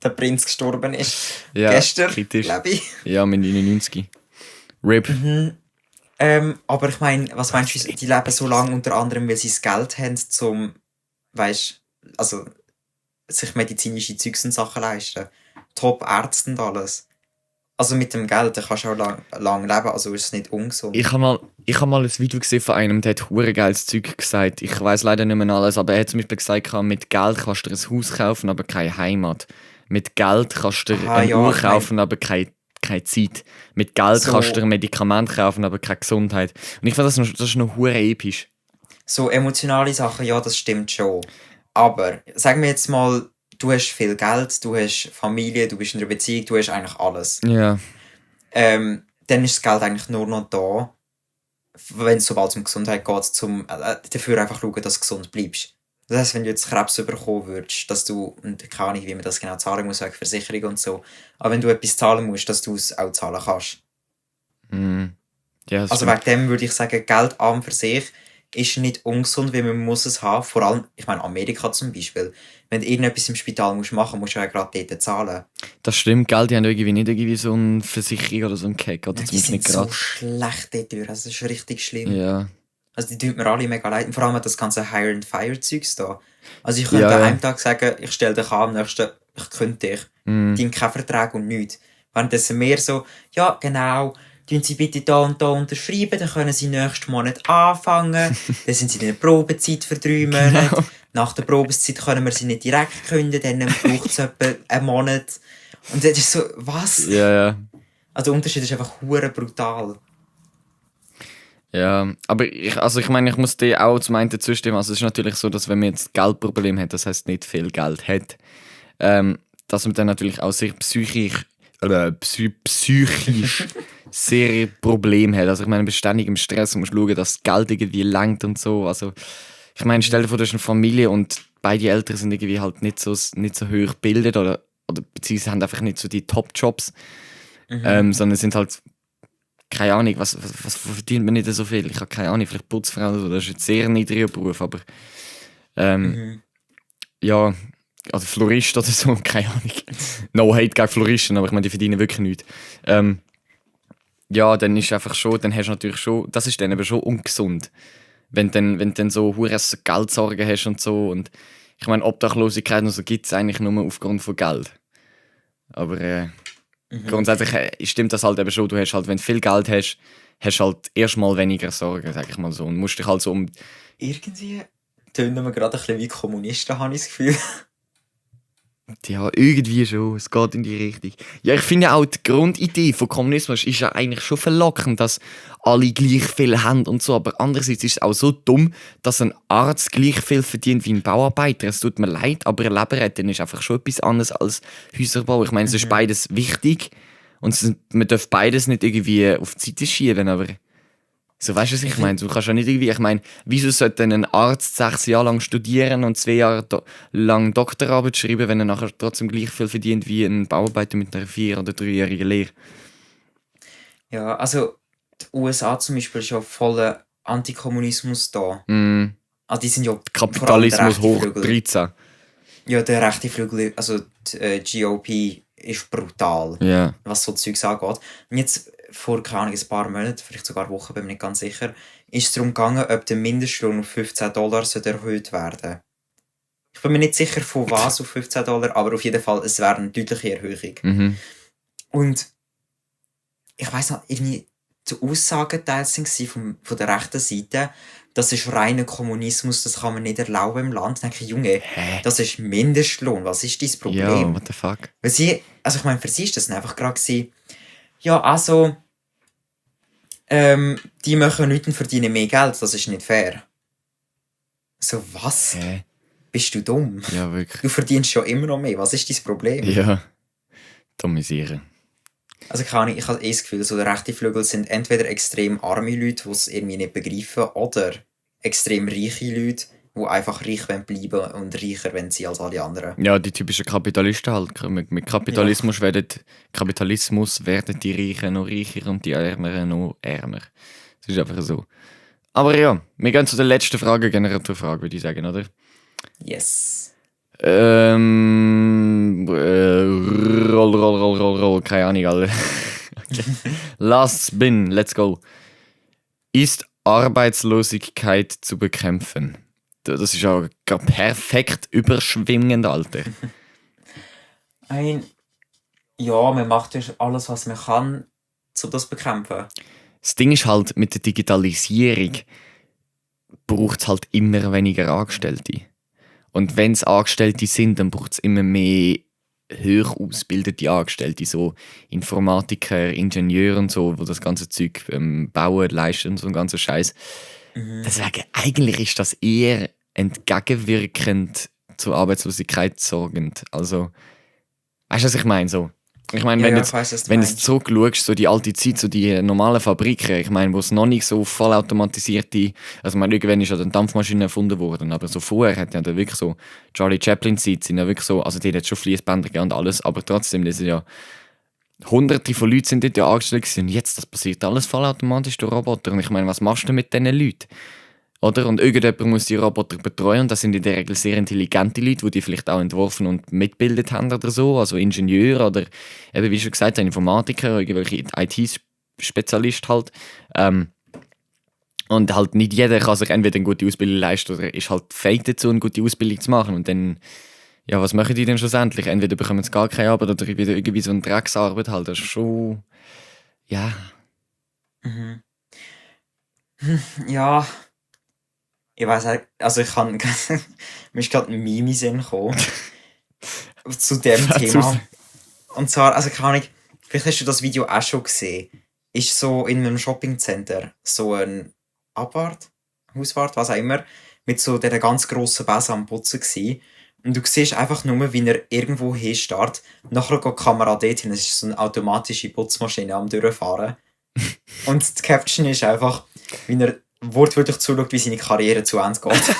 der Prinz gestorben ist. Ja, Gestern, kritisch. glaube ich. Ja, mit 99. RIP. Aber ich meine, was meinst du, die leben so lange unter anderem, weil sie das Geld haben, zum, weißt, also sich medizinische Zeugs und Sachen leisten. Top-Ärzte und alles. Also mit dem Geld, da kannst du auch lang leben, also ist es nicht ungesund. Ich habe mal ein Video gesehen von einem, der hat hure geiles Zeug gesagt. Ich weiß leider nicht mehr alles, aber er hat zum Beispiel gesagt, mit Geld kannst du dir ein Haus kaufen, aber keine Heimat. Mit Geld kannst du dir eine Uhr kaufen, aber keine Zeit. Mit Geld kannst du dir ein Medikament kaufen, aber keine Gesundheit. Und ich finde, das ist noch hure episch. So emotionale Sachen, ja, das stimmt schon. Aber sagen wir jetzt mal, du hast viel Geld, du hast Familie, du bist in einer Beziehung, du hast eigentlich alles. Ja. Dann ist das Geld eigentlich nur noch da, wenn es sobald um Gesundheit geht, dafür einfach schauen, dass du gesund bleibst. Das heisst, wenn du jetzt Krebs bekommen würdest, dass du, und keine Ahnung, wie man das genau zahlen muss, wegen Versicherung und so, aber wenn du etwas zahlen musst, dass du es auch zahlen kannst. Ja, also wegen dem würde ich sagen, Geld an für sich ist nicht ungesund, weil man muss es haben. Vor allem, ich meine, Amerika zum Beispiel. Wenn du irgendetwas im Spital musst machen musst du ja gerade dort zahlen. Das stimmt, gell? Die haben irgendwie nicht irgendwie so eine Versicherung oder so einen Cake. Oder die sind so schlecht dort durch. Also das ist richtig schlimm. Ja. Also die tun mir alle mega leid. Und vor allem das ganze Hire-and-Fire-Zeugs da. Also ich könnte an einem Tag sagen, ich stelle dich an, am nächsten, ich könnte dich. Die haben keinen Vertrag und nichts. Währenddessen mehr so, ja genau, tun Sie bitte da und da unterschreiben, dann können Sie nächsten Monat anfangen. Dann sind Sie in der Probezeit für 3 Monate. Genau. Nach der Probezeit können wir Sie nicht direkt kündigen, dann braucht es etwa einen Monat. Und das ist so, was? Ja. Also der Unterschied ist einfach hure brutal. Ja, aber ich meine, ich muss dir auch zum einen zustimmen. Also es ist natürlich so, dass wenn man jetzt Geldproblem hat, das heißt nicht viel Geld hat, dass man dann natürlich auch sehr psychisch sehr Probleme hat. Also ich meine, beständig im Stress und musst schauen, dass das Geld irgendwie langt und so. Also ich meine, stell dir vor, du hast eine Familie und beide Eltern sind irgendwie halt nicht so hoch gebildet oder beziehungsweise haben einfach nicht so die Top-Jobs, sondern sind halt, keine Ahnung, was verdient man nicht so viel? Ich habe keine Ahnung, vielleicht Putzfrau oder so, das ist ein sehr niedriger Beruf, aber ja, also Florist oder so, keine Ahnung. No hate gegen Floristen, aber ich meine, die verdienen wirklich nichts. Ja, dann ist einfach schon, dann hast du natürlich schon, das ist dann aber schon ungesund. Wenn du dann so hure Geldsorgen hast und so. Und ich meine, Obdachlosigkeit und so gibt es eigentlich nur aufgrund von Geld. Aber grundsätzlich stimmt das halt eben schon. Du hast halt, wenn du viel Geld hast, hast du halt erstmal weniger Sorgen, sag ich mal so. Und musst dich halt so Irgendwie tönen wir gerade ein bisschen wie Kommunisten, habe ich das Gefühl. Ja, irgendwie schon. Es geht in die Richtung. Ja, ich finde auch, die Grundidee von Kommunismus ist ja eigentlich schon verlockend, dass alle gleich viel haben und so. Aber andererseits ist es auch so dumm, dass ein Arzt gleich viel verdient wie ein Bauarbeiter. Es tut mir leid, aber ein Leberretten ist einfach schon etwas anderes als Häuserbau. Ich meine, es ist beides wichtig und man darf beides nicht irgendwie auf die Seite schieben, aber... So, weißt du, was ich meine? Du kannst ja nicht irgendwie, ich meine, wieso sollte ein Arzt 6 Jahre lang studieren und 2 Jahre lang Doktorarbeit schreiben, wenn er nachher trotzdem gleich viel verdient wie ein Bauarbeiter mit einer 4- oder 3-jährigen Lehre? Ja, also die USA zum Beispiel ist ja voller Antikommunismus da. Also die sind ja Kapitalismus hoch 13. Ja, der rechte Flügel, also die GOP ist brutal, was so Zeugs angeht. Und jetzt vor, keine Ahnung, ein paar Monaten, vielleicht sogar Wochen, bin ich nicht ganz sicher, ist es darum gegangen, ob der Mindestlohn auf $15 erhöht werden. Ich bin mir nicht sicher, von was auf $15, aber auf jeden Fall, es wäre eine deutliche Erhöhung. Und ich weiss noch, irgendwie die Aussagen von der rechten Seite, das ist reiner Kommunismus, das kann man nicht erlauben im Land. Dann denke ich, Junge, das ist Mindestlohn, was ist dein Problem? Ja, what the fuck? Weil ich meine, für sie ist das einfach gerade gewesen, ja, also, die machen nichts und verdienen mehr Geld, das ist nicht fair. So, was? Bist du dumm? Ja, wirklich. Du verdienst schon immer noch mehr, was ist dein Problem? Ja, dummisieren. Also ich habe das Gefühl, so der rechte Flügel sind entweder extrem arme Leute, die es irgendwie nicht begreifen, oder extrem reiche Leute, die einfach reich bleiben wollen und reicher wenn sie als alle anderen. Ja, die typischen Kapitalisten halt. Mit Kapitalismus werden die Reichen noch reicher und die Ärmeren noch ärmer. Das ist einfach so. Aber ja, wir gehen zu der letzten Frage, Generatorfrage, würde ich sagen, oder? Yes. Roll, keine Ahnung, Alter. Okay. Last spin, let's go. ist Arbeitslosigkeit zu bekämpfen? Das ist ja gerade perfekt überschwingend, Alter. Ja, man macht ja alles, was man kann, um das zu bekämpfen. Das Ding ist halt, mit der Digitalisierung braucht es halt immer weniger Angestellte. Und wenn es Angestellte sind, dann braucht es immer mehr hoch ausgebildete Angestellte, so Informatiker, Ingenieure und so, die das ganze Zeug bauen, leisten und so ein ganzer Scheiß. Deswegen, eigentlich ist das eher entgegenwirkend zur Arbeitslosigkeit sorgend. Also, weißt du, was ich meine? So. Ich meine, wenn, Ja, jetzt, ich weiss, was du wenn du meinst. zurückschaust, so die alte Zeit, so die normalen Fabriken, ich meine, wo es noch nicht so vollautomatisierte, also ich meine, irgendwann ist ja dann Dampfmaschine erfunden worden, aber so vorher hat ja dann wirklich so Charlie Chaplin-Zeit sind ja wirklich so, also die hat schon Fließbänder gegeben und alles, aber trotzdem, das sind ja Hunderte von Leuten sind dort ja angestellt gewesen. Und jetzt, das passiert alles vollautomatisch durch Roboter. Und ich meine, was machst du mit diesen Leuten? Oder? Und irgendjemand muss die Roboter betreuen. Und das sind in der Regel sehr intelligente Leute, die vielleicht auch entworfen und mitgebildet haben oder so. Also Ingenieure oder, eben wie schon gesagt, Informatiker, irgendwelche IT-Spezialisten halt. Und halt nicht jeder kann sich entweder eine gute Ausbildung leisten oder ist halt fähig dazu, eine gute Ausbildung zu machen. Und dann, ja, was machen die denn schlussendlich? Entweder bekommen sie gar keine Arbeit oder wieder irgendwie so eine Drecksarbeit halt. Das ist schon, ja. Ja, ich weiß nicht, also ich kann, mir ist gerade ein Meme in den Sinn gekommen zu dem Thema. Und zwar, also keine Ahnung, vielleicht hast du das Video auch schon gesehen, ist so in einem Shoppingcenter so ein Hauswart, was auch immer, mit so dieser ganz grossen Besen am Putzen gsi. Und du siehst einfach nur, wie er irgendwo hinstarrt. Nachher geht die Kamera dorthin, es ist so eine automatische Putzmaschine am Durchfahren. Und die Caption ist einfach, wie er wortwörtlich zuschaut, wie seine Karriere zu Ende geht.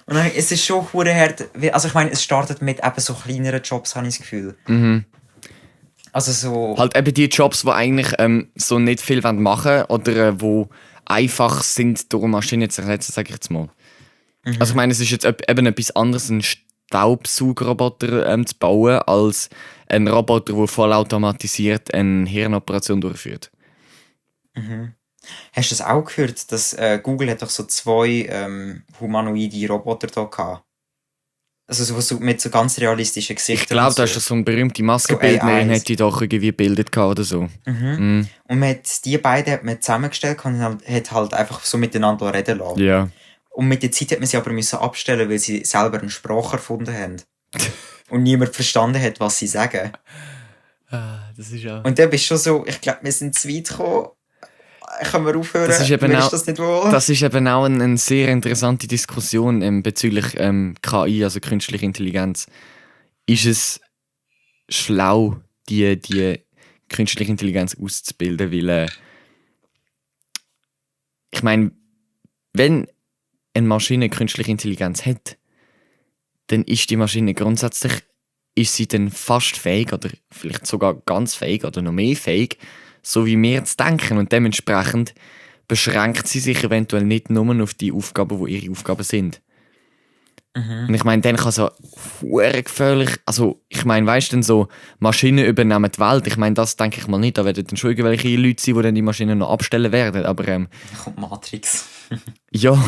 Und dann, es ist schon hure hart, also ich meine, es startet mit eben so kleineren Jobs, habe ich das Gefühl. Also so... Halt eben die Jobs, die eigentlich so nicht viel machen wollen oder wo einfach sind, durch Maschinen zu ersetzen, sage ich jetzt mal. Also ich meine, es ist jetzt eben etwas anderes, einen Staubsaugerroboter zu bauen, als ein Roboter, der vollautomatisiert eine Hirnoperation durchführt. Hast du das auch gehört, dass Google hat doch so 2 humanoide Roboter da gehabt? Also so mit so ganz realistischen Gesichtern. Ich glaube, und da ist so eine berühmte Maskenbildnerin, AIs. hat die doch irgendwie gebildet gehabt oder so. Und die beiden hat man zusammengestellt und hat halt einfach so miteinander reden lassen. Ja. Und mit der Zeit hat man sie aber müssen abstellen, weil sie selber eine Sprache erfunden haben. Und niemand verstanden hat, was sie sagen. Das ist ja... Und dann bist du schon so, ich glaube, wir sind zu weit gekommen. Können wir aufhören? Das ist eben Mir auch, ist das nicht wohl? das ist eben auch eine sehr interessante Diskussion bezüglich KI, also künstliche Intelligenz. Ist es schlau, die künstliche Intelligenz auszubilden? Weil, ich meine, wenn eine Maschine künstliche Intelligenz hat, dann ist die Maschine grundsätzlich ist sie dann fast fähig oder vielleicht sogar ganz fähig oder noch mehr fähig, so wie wir zu denken. Und dementsprechend beschränkt sie sich eventuell nicht nur auf die Aufgaben, die ihre Aufgaben sind. Und ich meine, dann kann so verdammt gefährlich, also ich meine, weißt du, dann so Maschinen übernehmen die Welt, ich meine, das denke ich mal nicht, da werden dann schon irgendwelche Leute sein, die dann die Maschinen noch abstellen werden, aber Dann kommt Matrix. ja,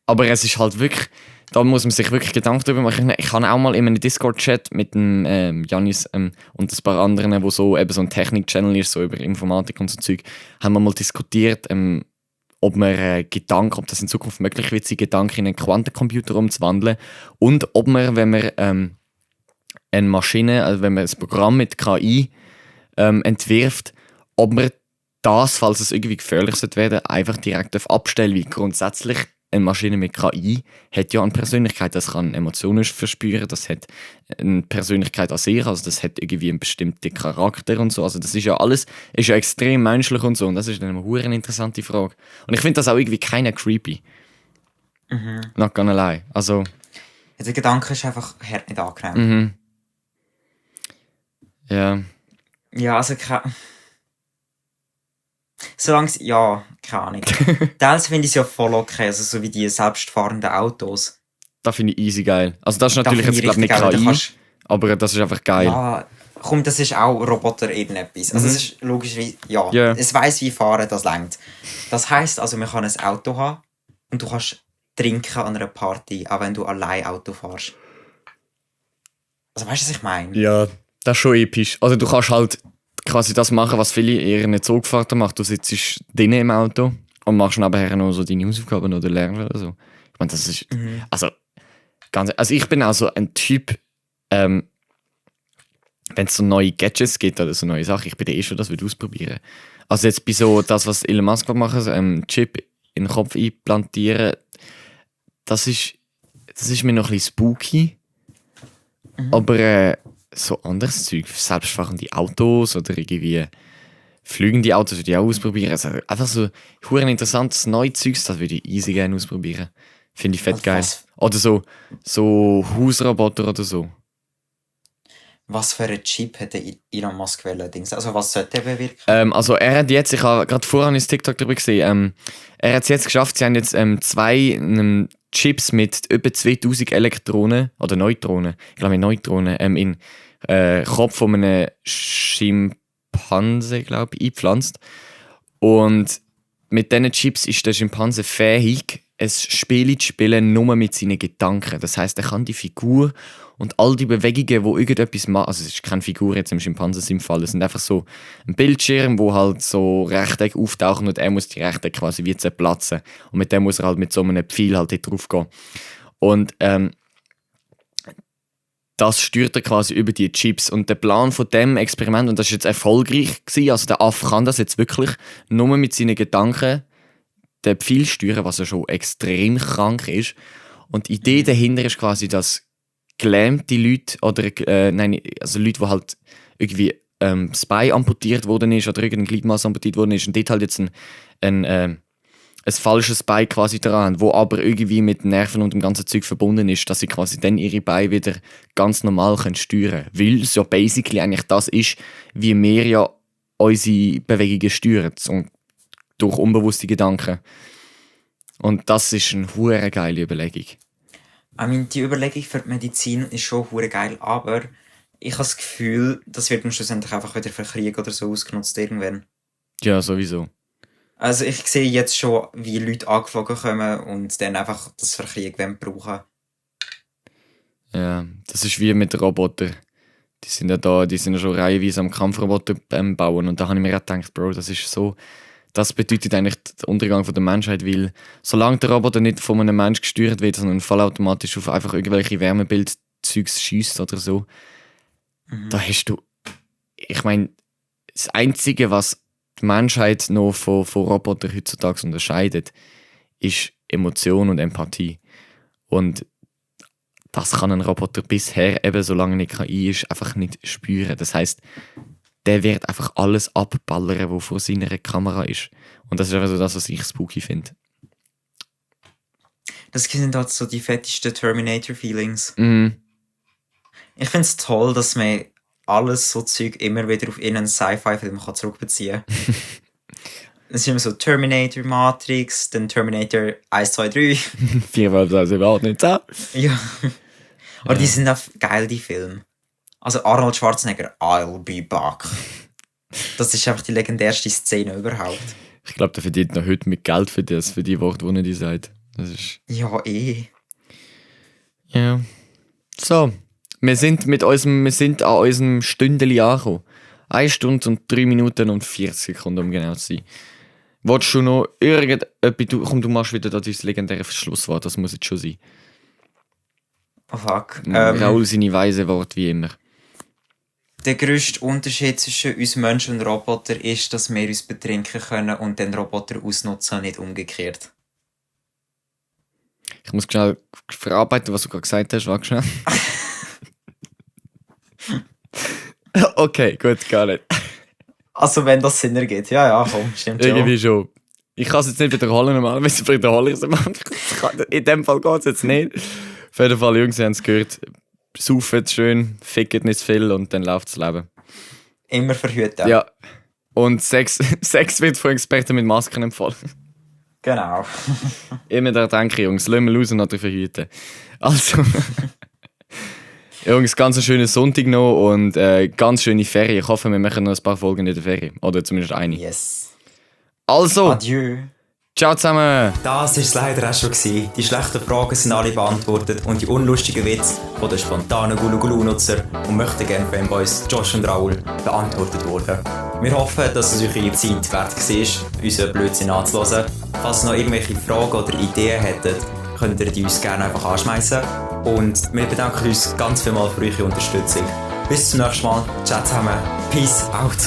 aber es ist halt wirklich, da muss man sich wirklich Gedanken darüber machen. Ich habe auch mal in einem Discord-Chat mit dem Janis und ein paar anderen, wo so eben so ein Technik-Channel ist, so über Informatik und so Zeug, haben wir mal diskutiert, ob das in Zukunft möglich wird, Gedanken in einen Quantencomputer umzuwandeln und ob man, wenn man eine Maschine, also wenn man ein Programm mit KI entwirft, ob man das, falls es irgendwie gefährlich werden sollte, einfach direkt abstellen, weil grundsätzlich eine Maschine mit KI hat ja eine Persönlichkeit, das kann Emotionen verspüren, das hat eine Persönlichkeit an sich, also das hat irgendwie einen bestimmten Charakter und so, also das ist ja alles, ist ja extrem menschlich und so und das ist dann eine interessante Frage. Und ich finde das auch irgendwie keiner creepy. Not gonna lie. Also... Ja, der Gedanke ist einfach hart nicht angenehm. Ja. Ja, also solange es, ja, keine Ahnung. Teils finde ich es ja voll okay, also so wie die selbstfahrenden Autos. Das finde ich easy geil. Also das ist Da natürlich finde jetzt ich glaube ich richtig nicht geil, KI, aber das ist einfach geil. Ja, komm, das ist auch Roboter irgendetwas. Also es ist logisch, Ja. es weiss, wie fahren, das längt. Das heisst also, man kann ein Auto haben und du kannst trinken an einer Party, auch wenn du allein Auto fährst. Also weißt du, was ich meine? Ja, das ist schon episch. Also du kannst halt quasi das machen, was viele eher eine Zugfahrt machen. Du sitzt drinnen im Auto und machst nebenher noch so deine Hausaufgaben oder lernst oder so. Ich meine, das ist... Also ich bin auch so ein Typ, wenn es so neue Gadgets gibt oder so neue Sachen, ich bin schon das will ausprobieren. Also jetzt bei so das, was Elon Musk macht, Chip in den Kopf implantieren, das ist mir noch ein bisschen spooky. Aber so anderes Zeug, selbstfahrende Autos oder irgendwie fliegende Autos würde ich auch ausprobieren. Also einfach so ein interessantes neues Zeugs, das würde ich easy gerne ausprobieren. Finde ich fett Also geil. was- Oder so Hausroboter oder so. Was für einen Chip hätte Elon Musk wollen? Also was sollte er bewirken? Also er hat jetzt, ich habe gerade vorhin ein TikTok darüber gesehen, er hat es jetzt geschafft, sie haben jetzt zwei Chips mit über 2000 Elektronen oder Neutronen, ich glaube Neutronen, in Kopf von einem Schimpanse, glaube ich, eingepflanzt. Und mit diesen Chips ist der Schimpanse fähig, ein Spiel zu spielen, nur mit seinen Gedanken. Das heisst, er kann die Figur und all die Bewegungen, wo irgendetwas macht, also es ist keine Figur jetzt im Schimpansen im Fall, es sind einfach so ein Bildschirm, wo halt so Rechtecke auftauchen und er muss die Rechtecke quasi wie zerplatzen. Und mit dem muss er halt mit so einem Pfeil halt dort drauf gehen. Und das steuert er quasi über die Chips. Und der Plan von dem Experiment, und das ist jetzt erfolgreich gewesen, also der Affe kann das jetzt wirklich nur mit seinen Gedanken den Pfeil steuern, was ja schon extrem krank ist. Und die Idee dahinter ist quasi, dass gelähmte Leute oder also Leute, die halt irgendwie das Bein amputiert worden ist oder irgendein Gliedmaß amputiert worden ist und dort halt jetzt ein falsches Bein quasi dran, wo aber irgendwie mit Nerven und dem ganzen Zeug verbunden ist, dass sie quasi dann ihre Beine wieder ganz normal steuern können. Weil es ja basically eigentlich das ist, wie wir ja unsere Bewegungen steuern. Und durch unbewusste Gedanken. Und das ist eine hure geile Überlegung. Die Überlegung für die Medizin ist schon hure geil, aber ich habe das Gefühl, das wird dann schlussendlich einfach wieder für Krieg oder so ausgenutzt irgendwann. Ja, sowieso. Also ich sehe jetzt schon, wie Leute angeflogen kommen und dann einfach das für Krieg brauchen. Ja, das ist wie mit den Robotern. Die sind ja da, die sind ja schon reihenweise am Kampfroboter bauen. Und da habe ich mir auch gedacht, Bro, das bedeutet eigentlich den Untergang der Menschheit, weil solange der Roboter nicht von einem Menschen gesteuert wird, sondern vollautomatisch auf einfach irgendwelche Wärmebildzeugs schießt oder so, da hast du, ich meine, das Einzige, was die Menschheit noch von Robotern heutzutage unterscheidet, ist Emotion und Empathie. Und das kann ein Roboter bisher, eben solange nicht KI ist, einfach nicht spüren. Das heisst, der wird einfach alles abballern, was vor seiner Kamera ist. Und das ist einfach so das, was ich spooky finde. Das sind halt so die fettesten Terminator-Feelings. Mhm. Ich finde es toll, dass man alles so Zeug immer wieder auf einen Sci-Fi-Film zurückbeziehen kann. Es ist immer so Terminator, Matrix, dann Terminator 1, 2, 3. 4, 5, 6, 7, 8, 9, 10. Ja. Aber die sind auch geil, die Filme. Also Arnold Schwarzenegger, I'll be back. Das ist einfach die legendärste Szene überhaupt. Ich glaube, der verdient noch heute mit Geld für die Worte, die er die sagt. Das ist... Ja, eh. Ja. So, wir sind an unserem Stündeli angekommen. 1 Stunde und 3 Minuten und 40 Sekunden, um genau zu sein. Wolltest du noch irgendetwas... Komm, du machst wieder das legendäre Schlusswort, das muss jetzt schon sein. Oh fuck. Raoul seine weise Worte wie immer. Der grösste Unterschied zwischen uns Menschen und Robotern ist, dass wir uns betrinken können und den Roboter ausnutzen und nicht umgekehrt. Ich muss schnell verarbeiten, was du gerade gesagt hast. Warte schnell. Okay, gut, gar nicht. Also wenn das Sinn ergibt. Ja, komm, stimmt schon. Irgendwie schon. Ich kann es jetzt nicht wiederholen, normalerweise wiederhole ich es immer. In dem Fall geht es jetzt nicht. Auf jeden Fall, Jungs, Sie haben es gehört. Saufen schön, ficken nicht zu viel und dann läuft das Leben. Immer verhüten. Ja. Und Sex wird von Experten mit Masken empfohlen. Genau. Immer daran denken, Jungs, lassen wir raus und noch verhüten. Also. Jungs, ganz einen schönen Sonntag noch und ganz schöne Ferien. Ich hoffe, wir machen noch ein paar Folgen in der Ferie. Oder zumindest eine. Yes. Also, Adieu. ciao zusammen. Das war es leider auch schon gewesen. Die schlechten Fragen sind alle beantwortet und die unlustigen Witze von den spontanen Gulu-Gulu-Nutzer und möchten gerne Fanboys Josh und Raoul beantwortet wurden. Wir hoffen, dass es euch eure Zeit wert war, unseren Blödsinn anzuhören. Falls ihr noch irgendwelche Fragen oder Ideen hättet, könnt ihr die uns gerne einfach anschmeißen. Und wir bedanken uns ganz vielmals für eure Unterstützung. Bis zum nächsten Mal. Ciao zusammen. Peace out.